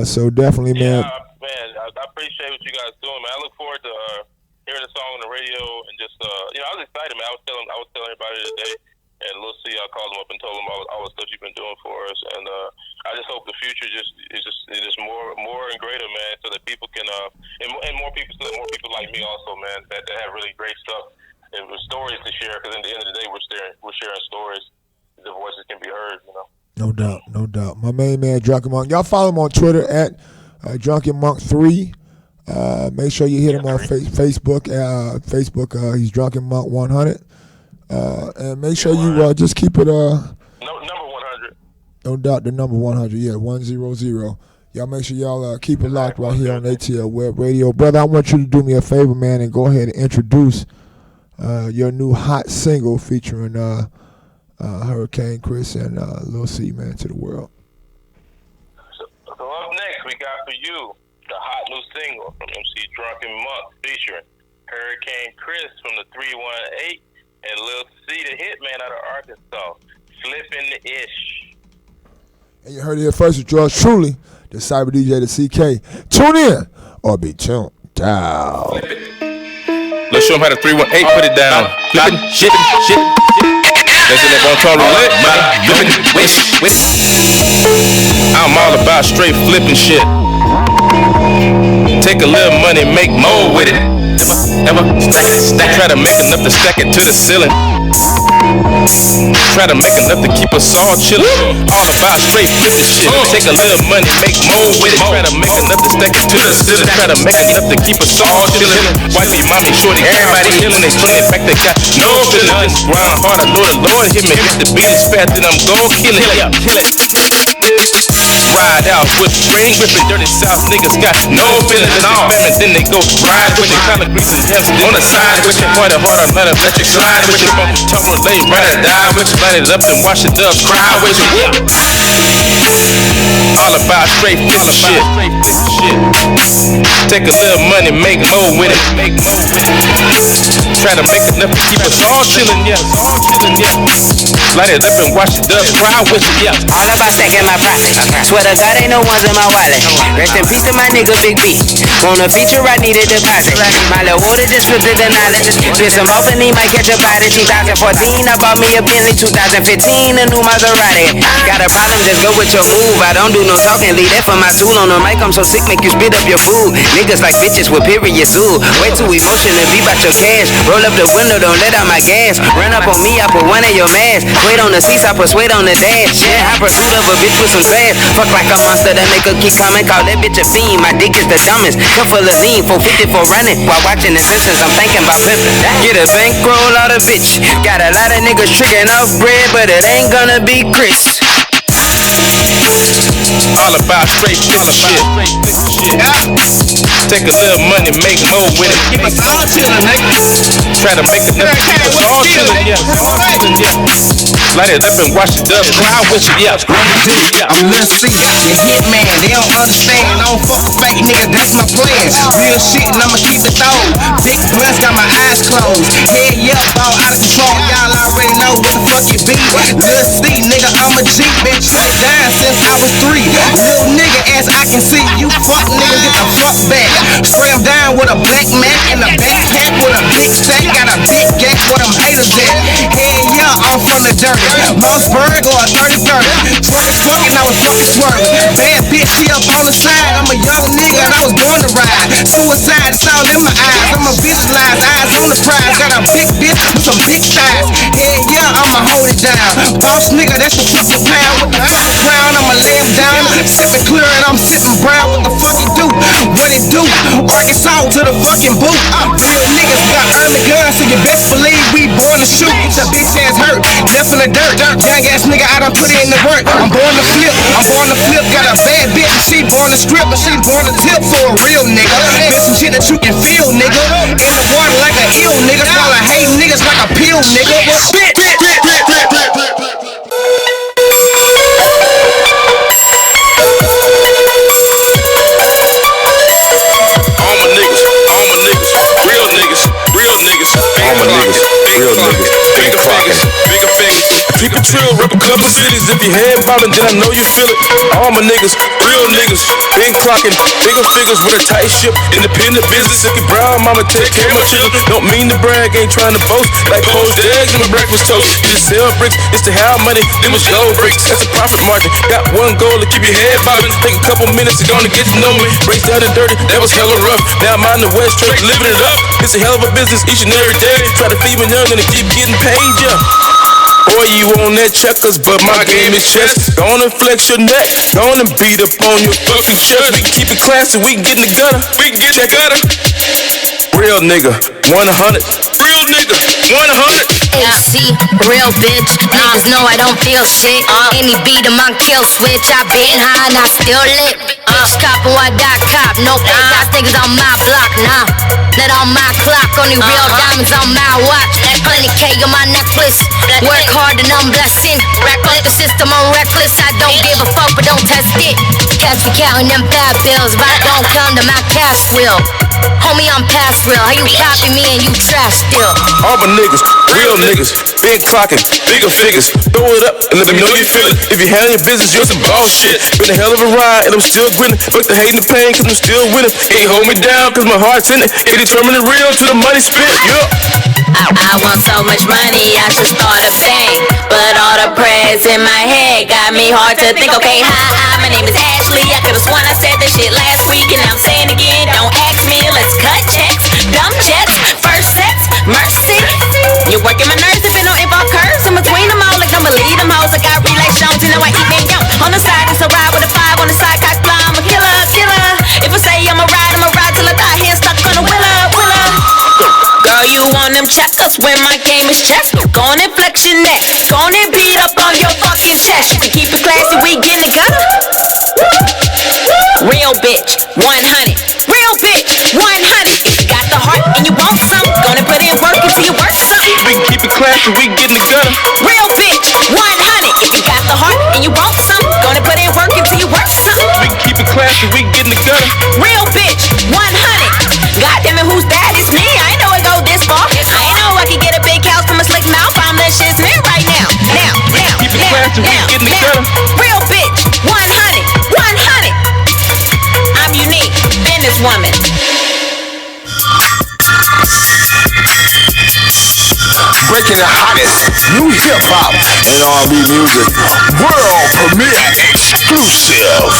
So definitely, man. Yeah, man, I appreciate what you guys doing, man. I look forward to hearing the song on the radio, and just I was excited, man. I was telling everybody today, and Lil C, I called him up and told him all the stuff you've been doing for us, and I just hope the future is just more and greater, man, so that people can and more people, so that more people like me also, man, that have really great stuff and stories to share. Because at the end of the day, we're sharing stories. The voices can be heard, No doubt. My main man, Drunken Monk. Y'all follow him on Twitter at Drunken Monk 3. Make sure you hit him on Facebook. He's Drunken Monk 100. And make sure you just keep it number 100. No doubt, the number 100. Yeah, 100. Y'all make sure y'all keep it locked right here on ATL Web Radio. Brother, I want you to do me a favor, man, and go ahead and introduce your new hot single featuring Hurricane Chris and Lil C, man, to the world. So up next, we got for you the hot new single from MC Drunken Monk featuring Hurricane Chris from the 318 and Lil C, the hitman out of Arkansas, Flippin' the Ish. And you heard it here first with yours truly, the Cyber DJ, the CK. Tune in or be tuned down. Let's show them how the 318 put it down. Flippin' shit. That's in that Bon roulette, man. Flippin' wish. I'm all about straight flipping shit. Take a little money, make more with it. Ever stack. Try to make enough to stack it to the ceiling. Try to make enough to keep us all chillin'. All about straight flipping shit. Take a little money, make more with it. Try to make enough to stack it to the ceiling. Try to make enough to keep us all chillin'. Wifey, mommy, shorty, everybody chillin'. They swing it back, they got no feeling. Grind hard, I know the Lord hit me. Hit the beat as fast, then I'm gon' kill it. Ride out with ring gripping, dirty South niggas got no feelings at all. Then they go ride with it, collar greases, yes, on the side with it. Party harder, let it electric slide with it. Talk relay, ride it, die with it. Light it up and wash it up, cry with it. All about straight flippin' shit. Take a little money, make more with it. Try to make enough to keep us all chillin', yeah. Light it up and wash it up, cry with it, yeah. All about stacking my profit. swear to God, ain't no ones in my wallet. Rest in peace to my nigga Big B. On the feature, I need a deposit. My little water just flipped to the knowledge. Piss him off and he might catch a body. 2014, I bought me a Bentley. 2015, a new Maserati. Got a problem, just go with your move. I don't do no talking, leave that for my tool. On the mic, I'm so sick, make you spit up your food. Niggas like bitches with periods, ooh. Way too emotional, be about your cash. Roll up the window, don't let out my gas. Run up on me, I put one of your masks. Wait on the seats, I put sweat on the dash. Yeah, high pursuit of a bitch with some class. Fuck like a monster, that make her keep coming. Call that bitch a fiend, my dick is the dumbest. Cup full of lean, 450 for running. While watching the Simpsons, I'm thinking about pimping. Get a bankroll out of bitch. Got a lot of niggas tricking off bread, but it ain't gonna be Chris. All about straight pistol shit. Take a little money, make more with it. Keep us all chillin', nigga. Try to make enough to keep us all chillin', yeah. Light it up and wash it up. Cry with you, yeah. I'm Lil C, your hitman. They don't understand. I don't fuck with fake niggas, that's my plan. Real shit and I'ma keep it thrown. Big blunts got my eyes closed. Head up, all out of control. Y'all already know what the fuck it be. Lil C, nigga, I'm a G. Been shut down since I was 3. Little nigga, as I can see, you fuck nigga, get the fuck back. Spray him down with a black Mac and a backpack with a big stack. Got a big gap where them haters at. Head yeah, I'm from the dirt. Mossberg or a 30-30. Twerking, I was fucking swerving. Bad bitch, she up on the side. I'm a young nigga and I was born to ride. Suicide, it's all in my eyes. I'm a visualize, eyes on the prize. Got a big bitch with some big thighs. Head yeah, I'ma hold it down. Boss nigga, that's the fucking pound. With the fucking crown, I'ma lay him down. Sipping clear and I'm sitting brown. What the fuck it do? What it do? Arkansas to the fucking boot. Real niggas got army guns, so you best believe we born to shoot. The bitch ass hurt, left in the dirt. Young ass nigga, I done put in the work. I'm born to flip, got a bad bitch. She born to strip, but she born to tip for a real nigga. Been some shit that you can feel, nigga. In the water like a eel, nigga. Swallow hate niggas like a pill, nigga. Real niggas, bigger figures. Keep it trill, rep a couple cities. If you head bobbing, then I know you feel it. All my niggas, real niggas, big clocking, bigger figures with a tight ship. Independent business, if you brown, mama take care of my children. Don't mean to brag, ain't trying to boast. Like poached eggs in my breakfast toast. Just sell bricks, it's to have money, them is gold bricks. That's a profit margin. Got one goal to keep your head bobbing. Take a couple minutes to go and get to know me. Breaks down and dirty, that was hella rough. Now I'm out in the West, straight living it up. It's a hell of a business each and every day. Try to feed me young and to keep getting paid, yeah. Boy, you on that checkers, but my game is chess. Go on and flex your neck, go on and beat up on your fucking chest. We can keep it classy, we can get in the gutter. Check it. Real nigga, 100. Real nigga, 100. MC, real bitch. Niggas know I don't feel shit. Any beat in my kill switch. I been high and I still lit. Bitch coppin' what I cop. Nope, they got niggas on my block. Nah, not on my clock. Only real diamonds on my watch. Plenty K on my necklace. Work hard and I'm blessing. Rack up the system, I'm reckless. I don't give a fuck, but don't test it. Catch me counting them bad bills, but I don't come to my cash wheel. Homie, I'm past real. How you copy me and you trash still? All my niggas, real niggas, big clocking, bigger figures. Throw it up and let me know you feel it. If you handle your business, you're some boss shit. Been a hell of a ride and I'm still grinning. Fuck the hate and the pain, cause I'm still winning. Ain't hold me down cause my heart's in it. Ain't determined and real till the money spent, yeah. I want so much money, I should start a bank. But all the prayers in my head got me hard to think. Okay, hi, my name is Ashley. I could've sworn I said this shit last week, and I'm saying again, don't ask me, let's cut checks. Dumb checks, first sets, mercy. You're working my nerves, if it don't involve curves in between them all. Like I'm believe them hoes, I got relations, you know I eat them young. On the side, it's a ride with a 5 on the side, cock fly, I'm a killer. If I say I'ma ride till I die here stuck on a willa. Girl, you on them checkers when my game is chess. Go on and flex your neck. Go on and beat up on your fucking chest. You can keep it classy, we get in the gutter. Real bitch, 100. Real bitch, 100. If you got the heart and you want some, go on and put in work until you work something. We can keep it classy, we get in the gutter. Real bitch, 100. If you got the heart and you want some, go on and put in work until you work something. We can keep it classy, we get in the gutter. Real bitch, 100. Goddamn it, who's that? It's me. I ain't know it go this far. I ain't know I could get a big house from a slick mouth. I'm that shit's me right now. Keep it classy, we get in the gutter. Real bitch, 100. woman. Breaking the hottest new hip hop and R&B music, world premiere exclusive.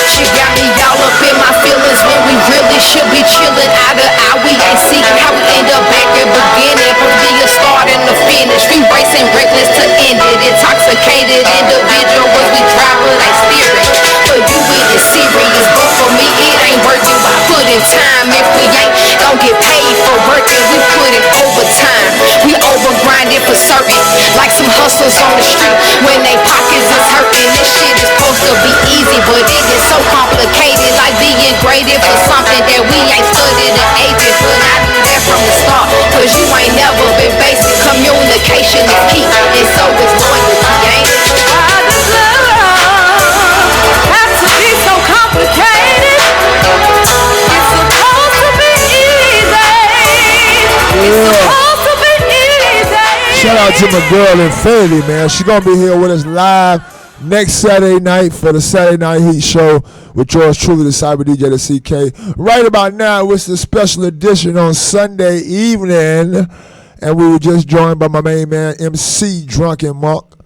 She got me all up in my feelings when we really should be chillin'. Eye to eye, we ain't see how we end up back at beginning. From the start and the finish, we racing reckless to end it. Intoxicated individuals, we drive with like spirit. For you it is serious, but for me it ain't working. Why put in time if we ain't gon' get paid for working? We put in overtime, we overgrinded for certain. Like some hustlers on the street when they pockets is hurting. This shit is supposed to be easy, but it is so complicated. Like being graded for something that we ain't studied in ages. But I knew that from the start, cause you ain't never been basic. Communication is key, and so is loyalty, ain't it? Why does love have to be so complicated? It's supposed to be easy. It's supposed to be easy. Shout out to my girl Infinity, man. She gonna be here with us live next Saturday night for the Saturday Night Heat show with yours truly, the Cyber DJ, the CK. Right about now, it's the special edition on Sunday evening, and we were just joined by my main man, MC Drunken Mark,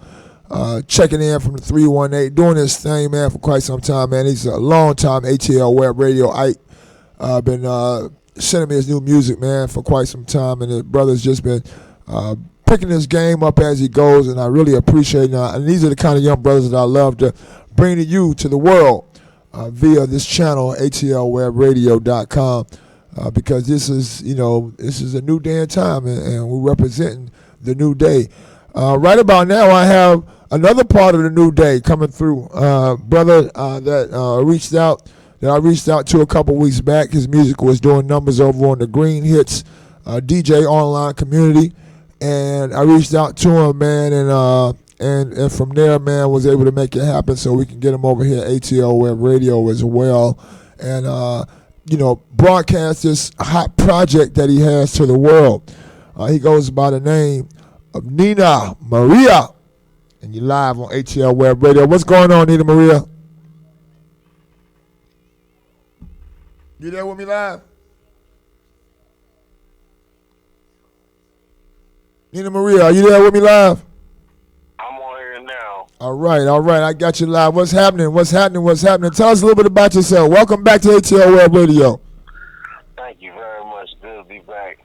checking in from the 318, doing his thing, man, for quite some time, man. He's a long-time ATL Web Radio Ike. Been sending me his new music, man, for quite some time, and his brother's just been picking his game up as he goes, and I really appreciate it. And these are the kind of young brothers that I love to bring to you, to the world, via this channel, atlwebradio.com, because this is, this is a new day and time, and we're representing the new day. Right about now, I have another part of the new day coming through. Brother that I reached out to a couple weeks back. His music was doing numbers over on the Green Hits DJ online community. And I reached out to him, man, and from there, man, was able to make it happen so we can get him over here at ATL Web Radio as well, and broadcast this hot project that he has to the world. He goes by the name of Nina Maria, and you're live on ATL Web Radio. What's going on, Nina Maria? You there with me live? Nina Maria, are you there with me live? I'm on here now. All right. I got you live. What's happening? Tell us a little bit about yourself. Welcome back to ATL Web Radio. Thank you very much. Good to be back.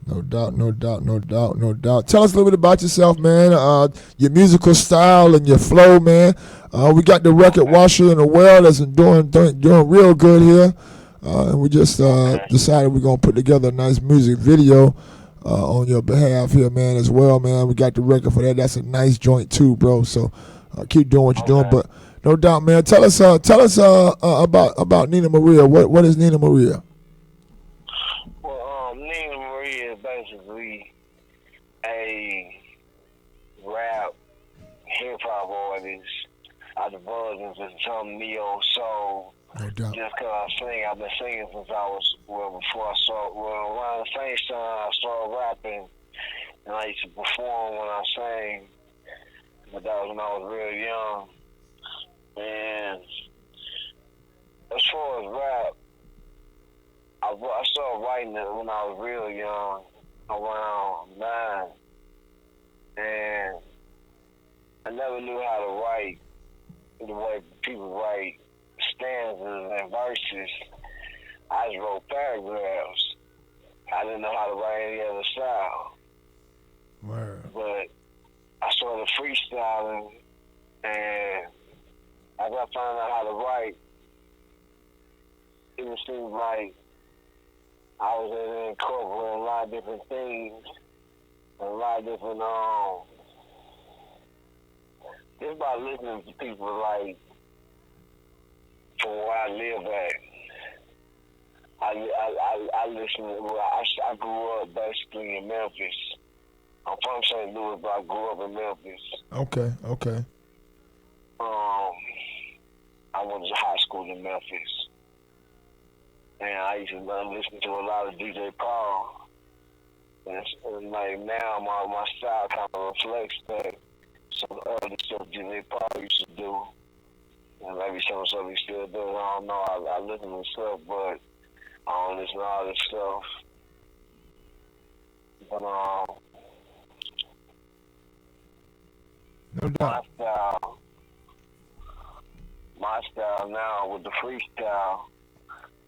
No doubt. Tell us a little bit about yourself, man. Your musical style and your flow, man. We got the record Washer in the World that's doing real good here. And we just decided we're going to put together a nice music video on your behalf here, man, as well, man. We got the record for that. That's a nice joint too, bro. So keep doing what you're doing. But no doubt, man. Tell us about Nina Maria. What is Nina Maria? Well, Nina Maria is basically a rap hip hop artist. I divulge into some neo soul. No doubt. Just cause I sing, I've been singing since around the same time I started rapping, and I used to perform when I sang, but that was when I was real young. And as far as rap, I started writing it when I was real young, around 9, and I never knew how to write the way people write stanzas and verses. I just wrote paragraphs. I didn't know how to write any other style. Word. But I started freestyling, and as I found out how to write, it seemed like I was able to incorporate a lot of different things, a lot of different, just by listening to people like, from where I live at, I listen. I grew up basically in Memphis. I'm from St. Louis, but I grew up in Memphis. Okay. I I went to high school in Memphis. And I used to listen to a lot of DJ Paul. And like now, my style kind of reflects that some early stuff DJ Paul used to do. And maybe some stuff he still does. I don't know. I listen to stuff, but I don't listen to all this stuff. But no doubt. My style now with the freestyle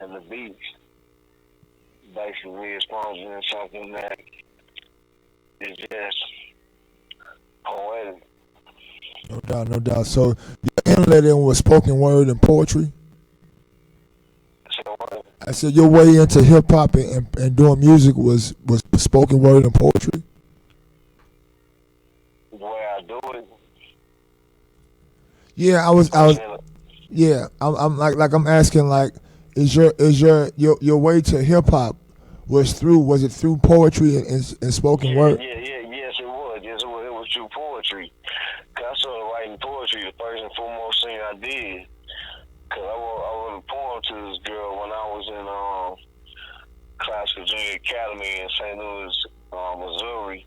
and the beats, basically exposing something that is just poetic. No doubt, no doubt. So your inlet in was spoken word and poetry? So what? I said your way into hip hop and doing music was spoken word and poetry? The way I do it. Yeah, I was yeah, I'm like I'm asking, like, is your way to hip hop was it through poetry and spoken word? Yes, it was. Yes, it was through poetry. Cause I started writing poetry the first and foremost thing I did. Cause I wrote a poem to this girl when I was in Classical Junior Academy in St. Louis, Missouri.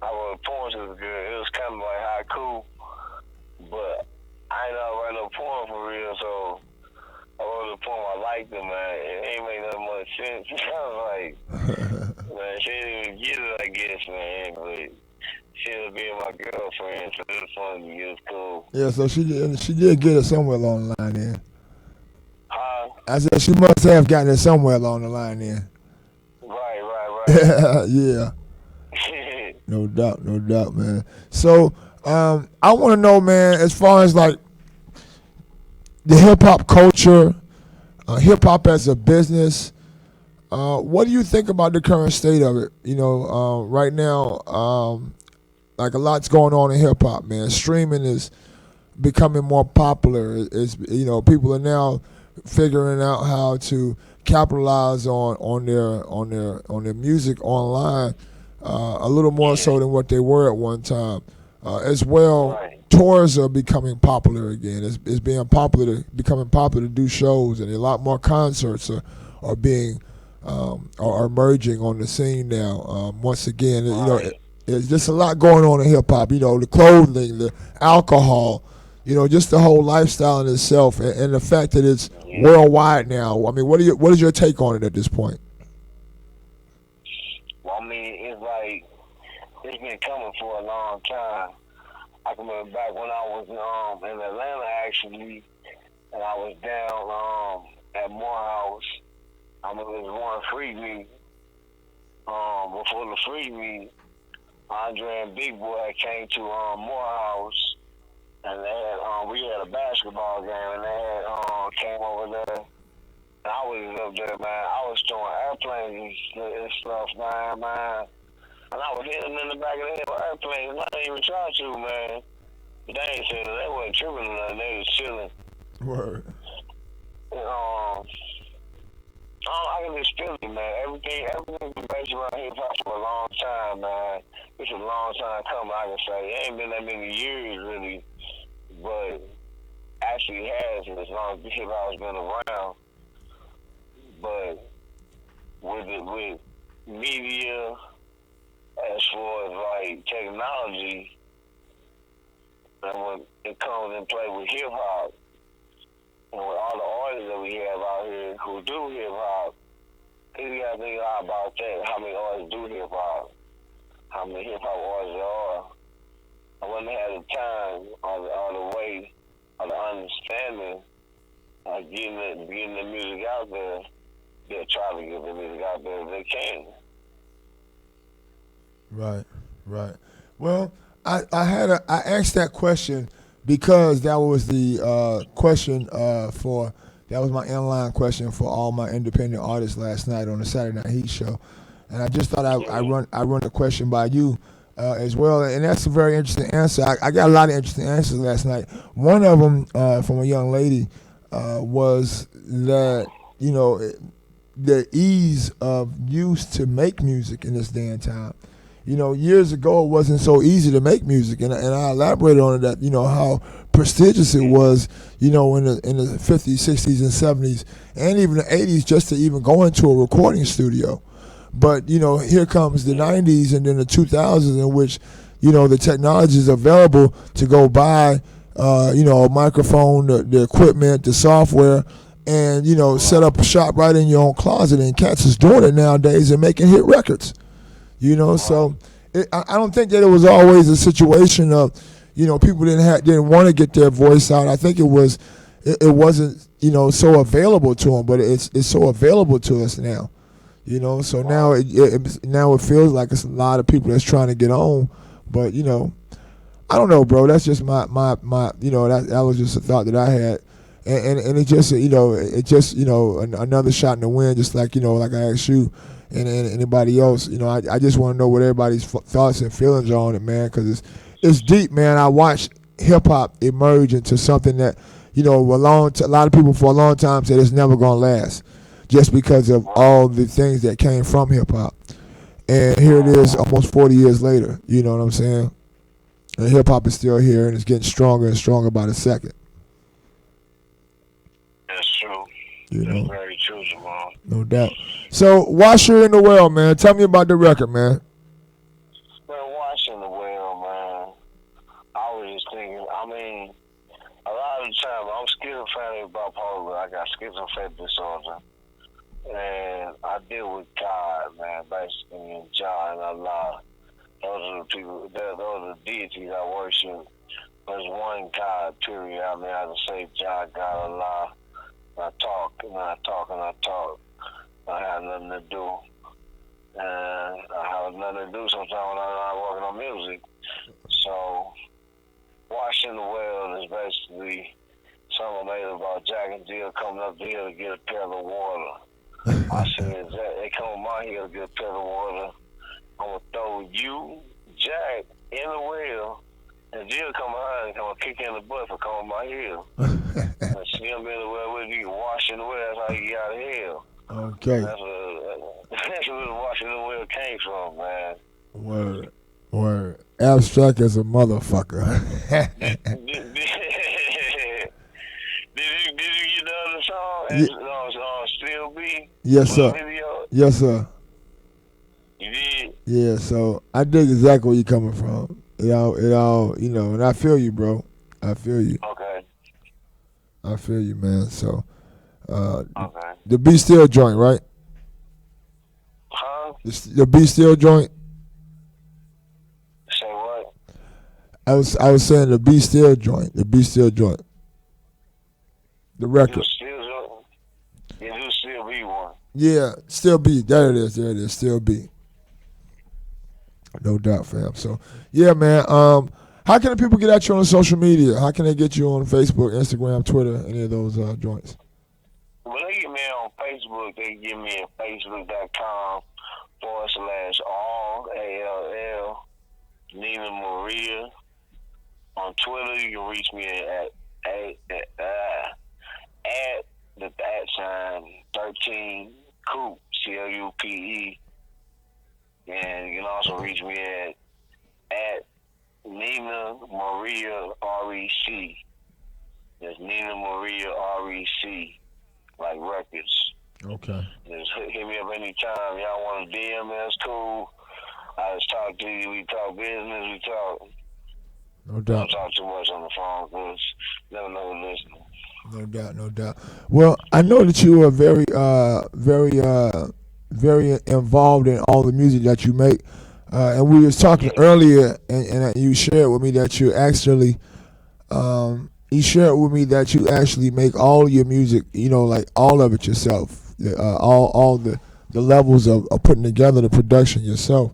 I wrote a poem to this girl. It was kind of like haiku, but I ain't never write no poem for real, so I wrote a poem. I liked it, man. It ain't make that much sense. I was like, man, she didn't even get it, I guess, man. But she ended up being my girlfriend, so it was fun. It was cool. Yeah, so she did get it somewhere along the line then. Huh? I said she must have gotten it somewhere along the line then. Right. Yeah. No doubt, man. So I want to know, man, as far as like the hip hop culture, hip hop as a business, what do you think about the current state of it? You know, right now, like a lot's going on in hip hop, man. Streaming is becoming more popular. It's, you know, people are now figuring out how to capitalize on their music online a little more so than what they were at one time. As well, tours are becoming popular again. It's becoming popular to do shows, and a lot more concerts are emerging on the scene now. Once again, you know, there's just a lot going on in hip hop. You know, the clothing, the alcohol, you know, just the whole lifestyle in itself, and the fact that it's worldwide now. I mean, what is your take on it at this point? Well, I mean, it's like it's been coming for a long time. I can remember back when I was in Atlanta, actually, and I was down at Morehouse. I remember there was one free me. Before the free me, Andre and Big Boy came to Morehouse, and they had we had a basketball game, and they had came over there. And I was up there, man. I was throwing airplanes and stuff, man. And I was hitting them in the back of the head with airplanes. I didn't even try to, man. But they ain't saying that. They wasn't tripping or nothing. They was chilling. Word. And, I can just feel it, man. Everything's been based around hip hop for a long time, man. It's a long time coming, I can say. It ain't been that many years, really. But actually has, as long as hip hop has been around. But with media, as far as like technology, and when it comes and play with hip hop, and with all the artists that we have out here who do hip hop, you gotta think a lot about that. How many artists do hip hop? How many hip hop artists there are? And when they have the time or the way or the understanding of getting the music out there, they'll try to get the music out there if they can. Right. Well, I asked that question because that was the question that was my inline question for all my independent artists last night on the Saturday Night Heat show, and I just thought I run the question by you as well, and that's a very interesting answer. I got a lot of interesting answers last night. One of them from a young lady was that, you know, the ease of use to make music in this day and time. years ago it wasn't so easy to make music, and I elaborated on it that how prestigious it was, in the 50s, 60s, and 70s, and even the 80s, just to even go into a recording studio. But here comes the 90s and then the 2000s, in which the technology is available to go buy a microphone, the equipment, the software, and set up a shop right in your own closet. And cats is doing it nowadays and making hit records. So I don't think that it was always a situation of people didn't want to get their voice out. I think it wasn't so available to them, but it's so available to us now. So now it feels like it's a lot of people that's trying to get on, but I don't know, bro. That's just my that was just a thought that I had, and it just another shot in the wind, just like like I asked you and anybody else. I just want to know what everybody's thoughts and feelings are on it, man, because it's deep, man. I watched hip hop emerge into something that a lot of people for a long time said it's never gonna last, just because of all the things that came from hip hop. And here it is almost 40 years later, you know what I'm saying? And hip hop is still here, and it's getting stronger and stronger by the second. That's true. That's very true, Jamal. No doubt. So, Washer in the Well, man. Tell me about the record, man. Man, Washer in the Well, man. I was just thinking, a lot of the time, I'm schizophrenic bipolar. I got schizophrenic disorder. And I deal with God, man, basically, and Jah and Allah. Those are the people, those are the deities I worship. There's one God, period. I just say Jah, God, Allah. I talk, and I talk, and I talk. I have nothing to do. And I have nothing to do sometimes when I'm not working on music. So, Washing the Well is basically something made about Jack and Jill coming up the hill to get a pail of water. I said, they come on my hill to get a pail of water. I'm going to throw you, Jack, in the well, and Jill come behind and come kick you in the butt for coming on my hill. And she him in the well with you, washing the well, that's how you get out of hell. Okay. That's where the washing the well came from, man. Word. Abstract as a motherfucker. Did you get the other song? Still Be? Yes, sir. Yes, sir. You did? Yeah, so I dig exactly where you're coming from. It all, and I feel you, bro. I feel you. Okay. I feel you, man. So, the Be Still joint, right? Huh? The Be Still joint. Say what? I was saying the Be Still joint. The Be Still joint. The record. You Still Be one. Yeah, Still Be. There it is. Still Be. No doubt, fam. So, yeah, man. How can the people get at you on social media? How can they get you on Facebook, Instagram, Twitter, any of those joints? Well, they get me on Facebook. They get me at facebook.com/RALL Nina Maria. On Twitter, you can reach me at the @13 Coop, CLUPE. And you can also reach me at Nina Maria REC. That's Nina Maria REC, like records. Okay. Just hit me up anytime. Y'all want to DM me, that's cool. I just talk to you. We talk business. We talk. No doubt. Don't talk too much on the phone because never know who's listening. No doubt. Well, I know that you are very involved in all the music that you make. And we was talking earlier, and you shared with me that you actually, make all your music, like all of it yourself, all the levels of putting together the production yourself,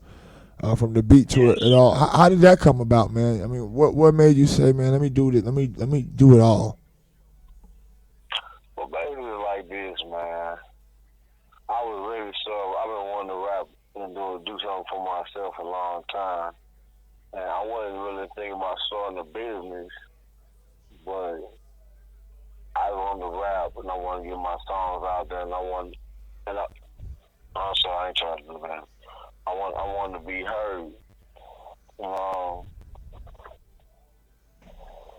from the beat to it all. How did that come about, man? I mean, what made you say, man, let me do this, let me do it all? Well, basically like this, man. I was really I've been wanting to rap and do something for myself a long time. And I wasn't really thinking about starting a business, but I wanted to rap and I wanted to get my songs out there, and I'm sorry, I ain't trying to do that. I want to be heard.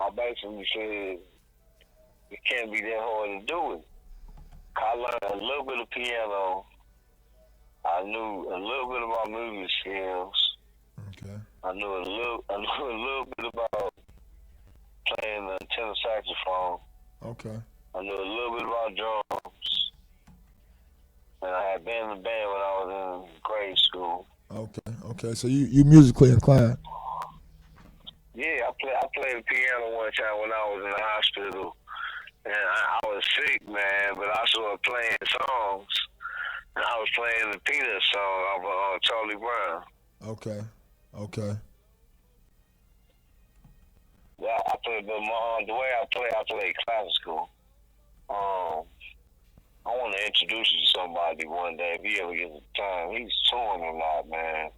I basically said it can't be that hard to do it. I learned a little bit of piano. I knew a little bit about music skills. Okay. I knew a little bit about playing the tenor saxophone. Okay. I knew a little bit about drums. And I had been in the band when I was in grade school. Okay. So you musically inclined. Yeah, I played the piano one time when I was in the hospital. And I was sick, man, but I started playing songs. And I was playing the Peanut song of Charlie Brown. Okay. Yeah, I played, but the way I play classical. I want to introduce you to somebody one day if he ever gets the time. He's touring a lot, man.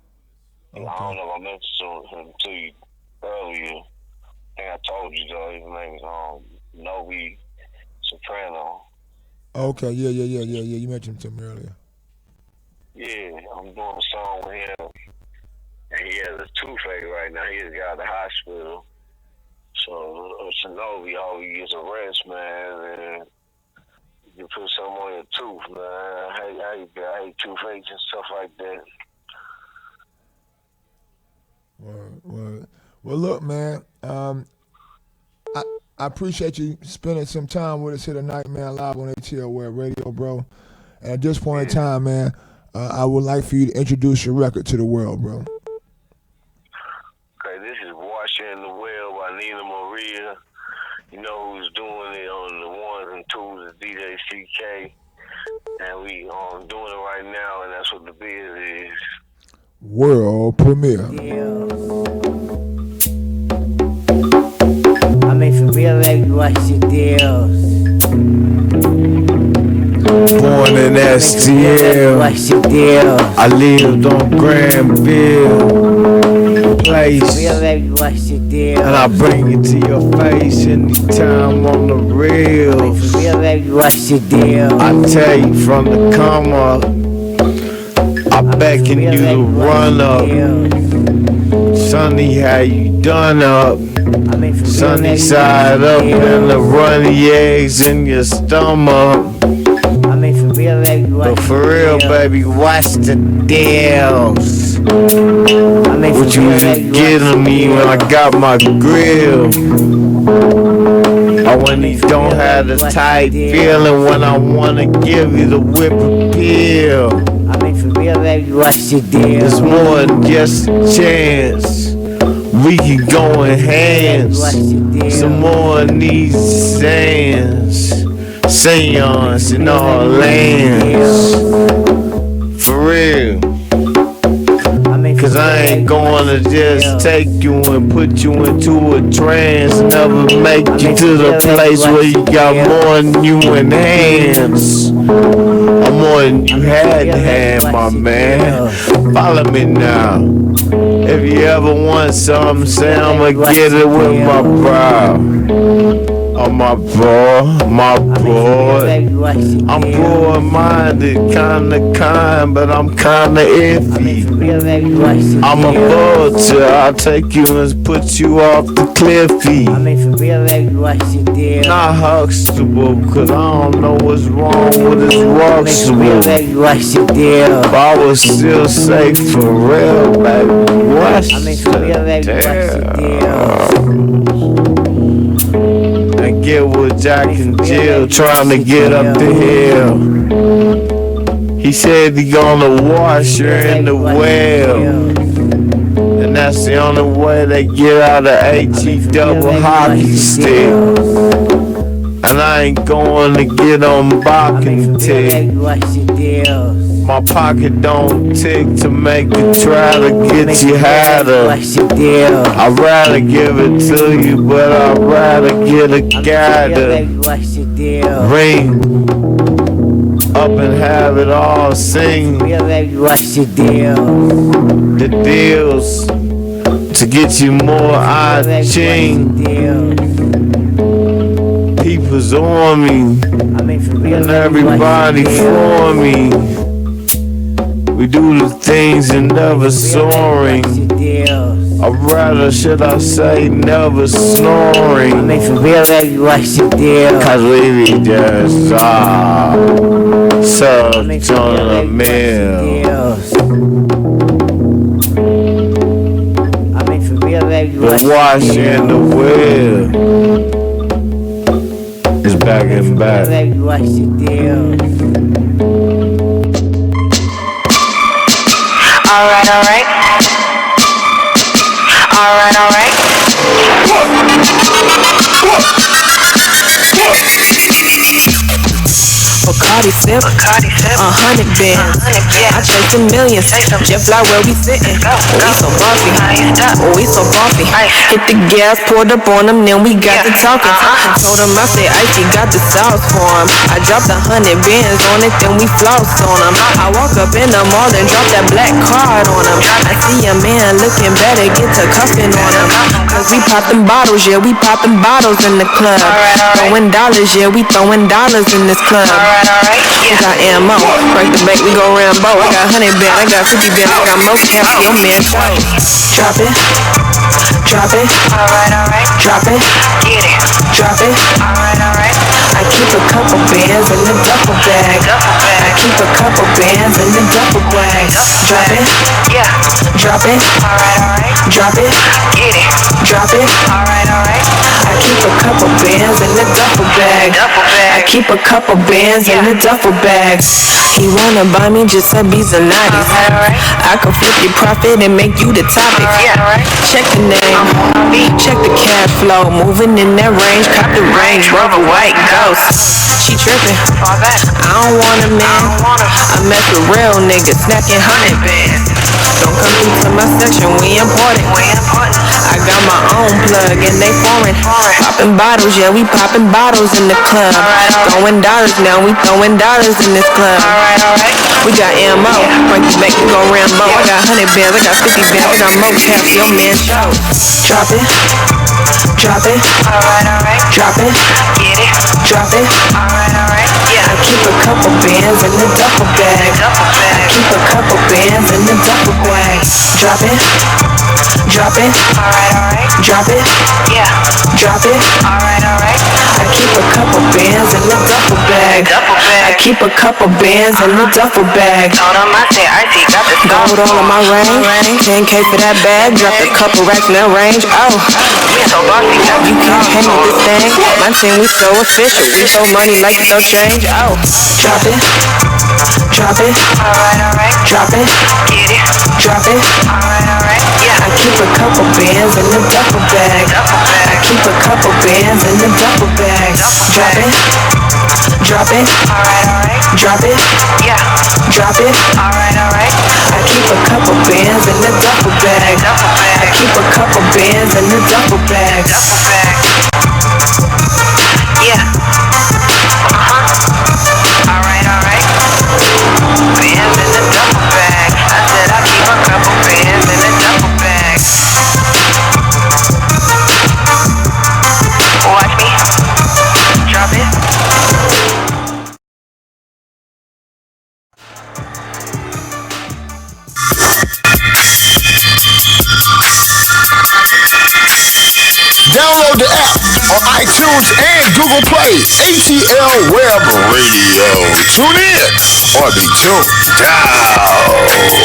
Okay. I don't know if I mentioned him to you earlier. I think I told you though. His name is Novi Soprano. Okay, yeah. You mentioned him earlier. Yeah, I'm doing a song with him. And he has a toothache right now. He just got out of the hospital. So Novi always gets a rest, man, and you put something on your tooth, man. I hate toothaches and stuff like that. Well, look, man. I appreciate you spending some time with us here tonight, man, live on ATL Web Radio, bro. And at this point in time, man, I would like for you to introduce your record to the world, bro. Okay, this is Washing in the Well by Nina Maria. You know who's doing it on the ones and twos is DJ CK. And we doing it right now, and that's what the biz is. World premiere. Yeah. I mean, for real, baby, what's your deals? Born in STL, what's your deals? I lived on Granville Place, Real, baby, what's your deals? and I bring it to your face anytime on the real. For real, baby, what's your deals? I tell you from the come up, I beckon you to run up. Sonny, how you done up? Sunny side up and the runny eggs in your stomach. But for real, baby, watch the deals. What you was getting me when I got my grill. Or when you don't have the tight feeling when I wanna give you the whip appeal. What's your deal? It's more than just a chance. We can go in hands. Some more of these sands. Seance in all lands. For real. Cause I ain't gonna just take you and put you into a trance. Never make you to the place where you got more than you in hands. Or more than you had in hand, my man. Follow me now. If you ever want something, say I'ma get it with my brow. Oh my boy, my boy. I'm broad-minded, kinda kind, but I'm kinda iffy. I'm a vulture, I'll take you and put you off the cliffy. Not huxtable, cause I don't know what's wrong with this rockstable. But I was still safe for real, baby. What's the deal? And get with Jack and Jill trying to get up the hill. He said he gonna wash her in the well, and that's the only way they get out of HE double hockey stick. And I ain't going to get on balcony tick. My pocket don't tick to make it try to get you harder. I'd rather give it to you, but I'd rather get a gather. Ring up and have it all sing. The deals to get you more I-ching. People's on me and everybody for me. We do the things and never soaring. Or rather, should I say, never snoring. I mean, for real, baby, what's your deal? Cause we be just subs on a meal. I mean, for real, baby, The wash and the wheel is back and back. Baby, what's your deal? Alright. Bacardi sip, 100 bands. I chase the millions, jet fly where we sittin'. We so bossy. Hit the gas, poured up on them, then we got to talking. Told him I said Icy got the sauce for him. I dropped 100 bands on it, then we flossed on him. I walk up in the mall and drop that black card on him. I see a man looking better, get to cuffing on him. Cause we poppin' bottles, yeah, we poppin' bottles in the club. Throwing dollars, yeah, we throwing dollars in this club. We got ammo, break the bank, we go Rambo. I got 100 bands, I got 50 bands, I got most caps, yo man, drop it, drop it, drop it, get it, drop it, I keep a couple bands in the duffel bag. I keep a couple bands in the duffel bag. Drop it, drop it, drop it, get it, drop it, I keep a couple bands in the duffel bag. I keep a couple bands in the duffel bag. He wanna buy me just a piece of naughty. I can flip your profit and make you the topic. Check the name, check the cash flow. Moving in that range, cop the Range Rover white ghost. She trippin', I don't want a man. I mess with real niggas, snacking 100 bands. Don't come through to my section, we important. I got my own plug and they foreign. Poppin' bottles, yeah, we poppin' bottles in the club. Throwing dollars now, we throwing dollars in this club. We got ammo, break the bank, we go Rambo. I got 100 bands, I got 50 bands, I got more caps, yo man, show. Drop it, drop it, drop it, get it, drop it, I keep a couple bands in the duffel bag. I keep a couple bands in the duffel bag. Drop it, drop it, drop it, drop it, I keep a couple bands in the duffel bag. I keep a couple bands in the duffel bag. Gold all on my ring, 10K for that bag. Dropped a couple racks in that range. Oh, you can't hang with this thing. My team, we so official. We throw money like we throw change. Oh, drop it, drop it, drop it, drop it, I keep a couple bands in the duffel bag. I keep a couple bands in the duffel bag. Drop it, drop it, drop it, drop it, I keep a couple bands in the duffel bag. I keep a couple bands in the duffel bag. Bands in the duffel bag. I said I keep a couple bands in the duffel bag. Watch me. Drop it. Download the app on iTunes and Google Play. ATL Web Radio. Tune in or be tuned down.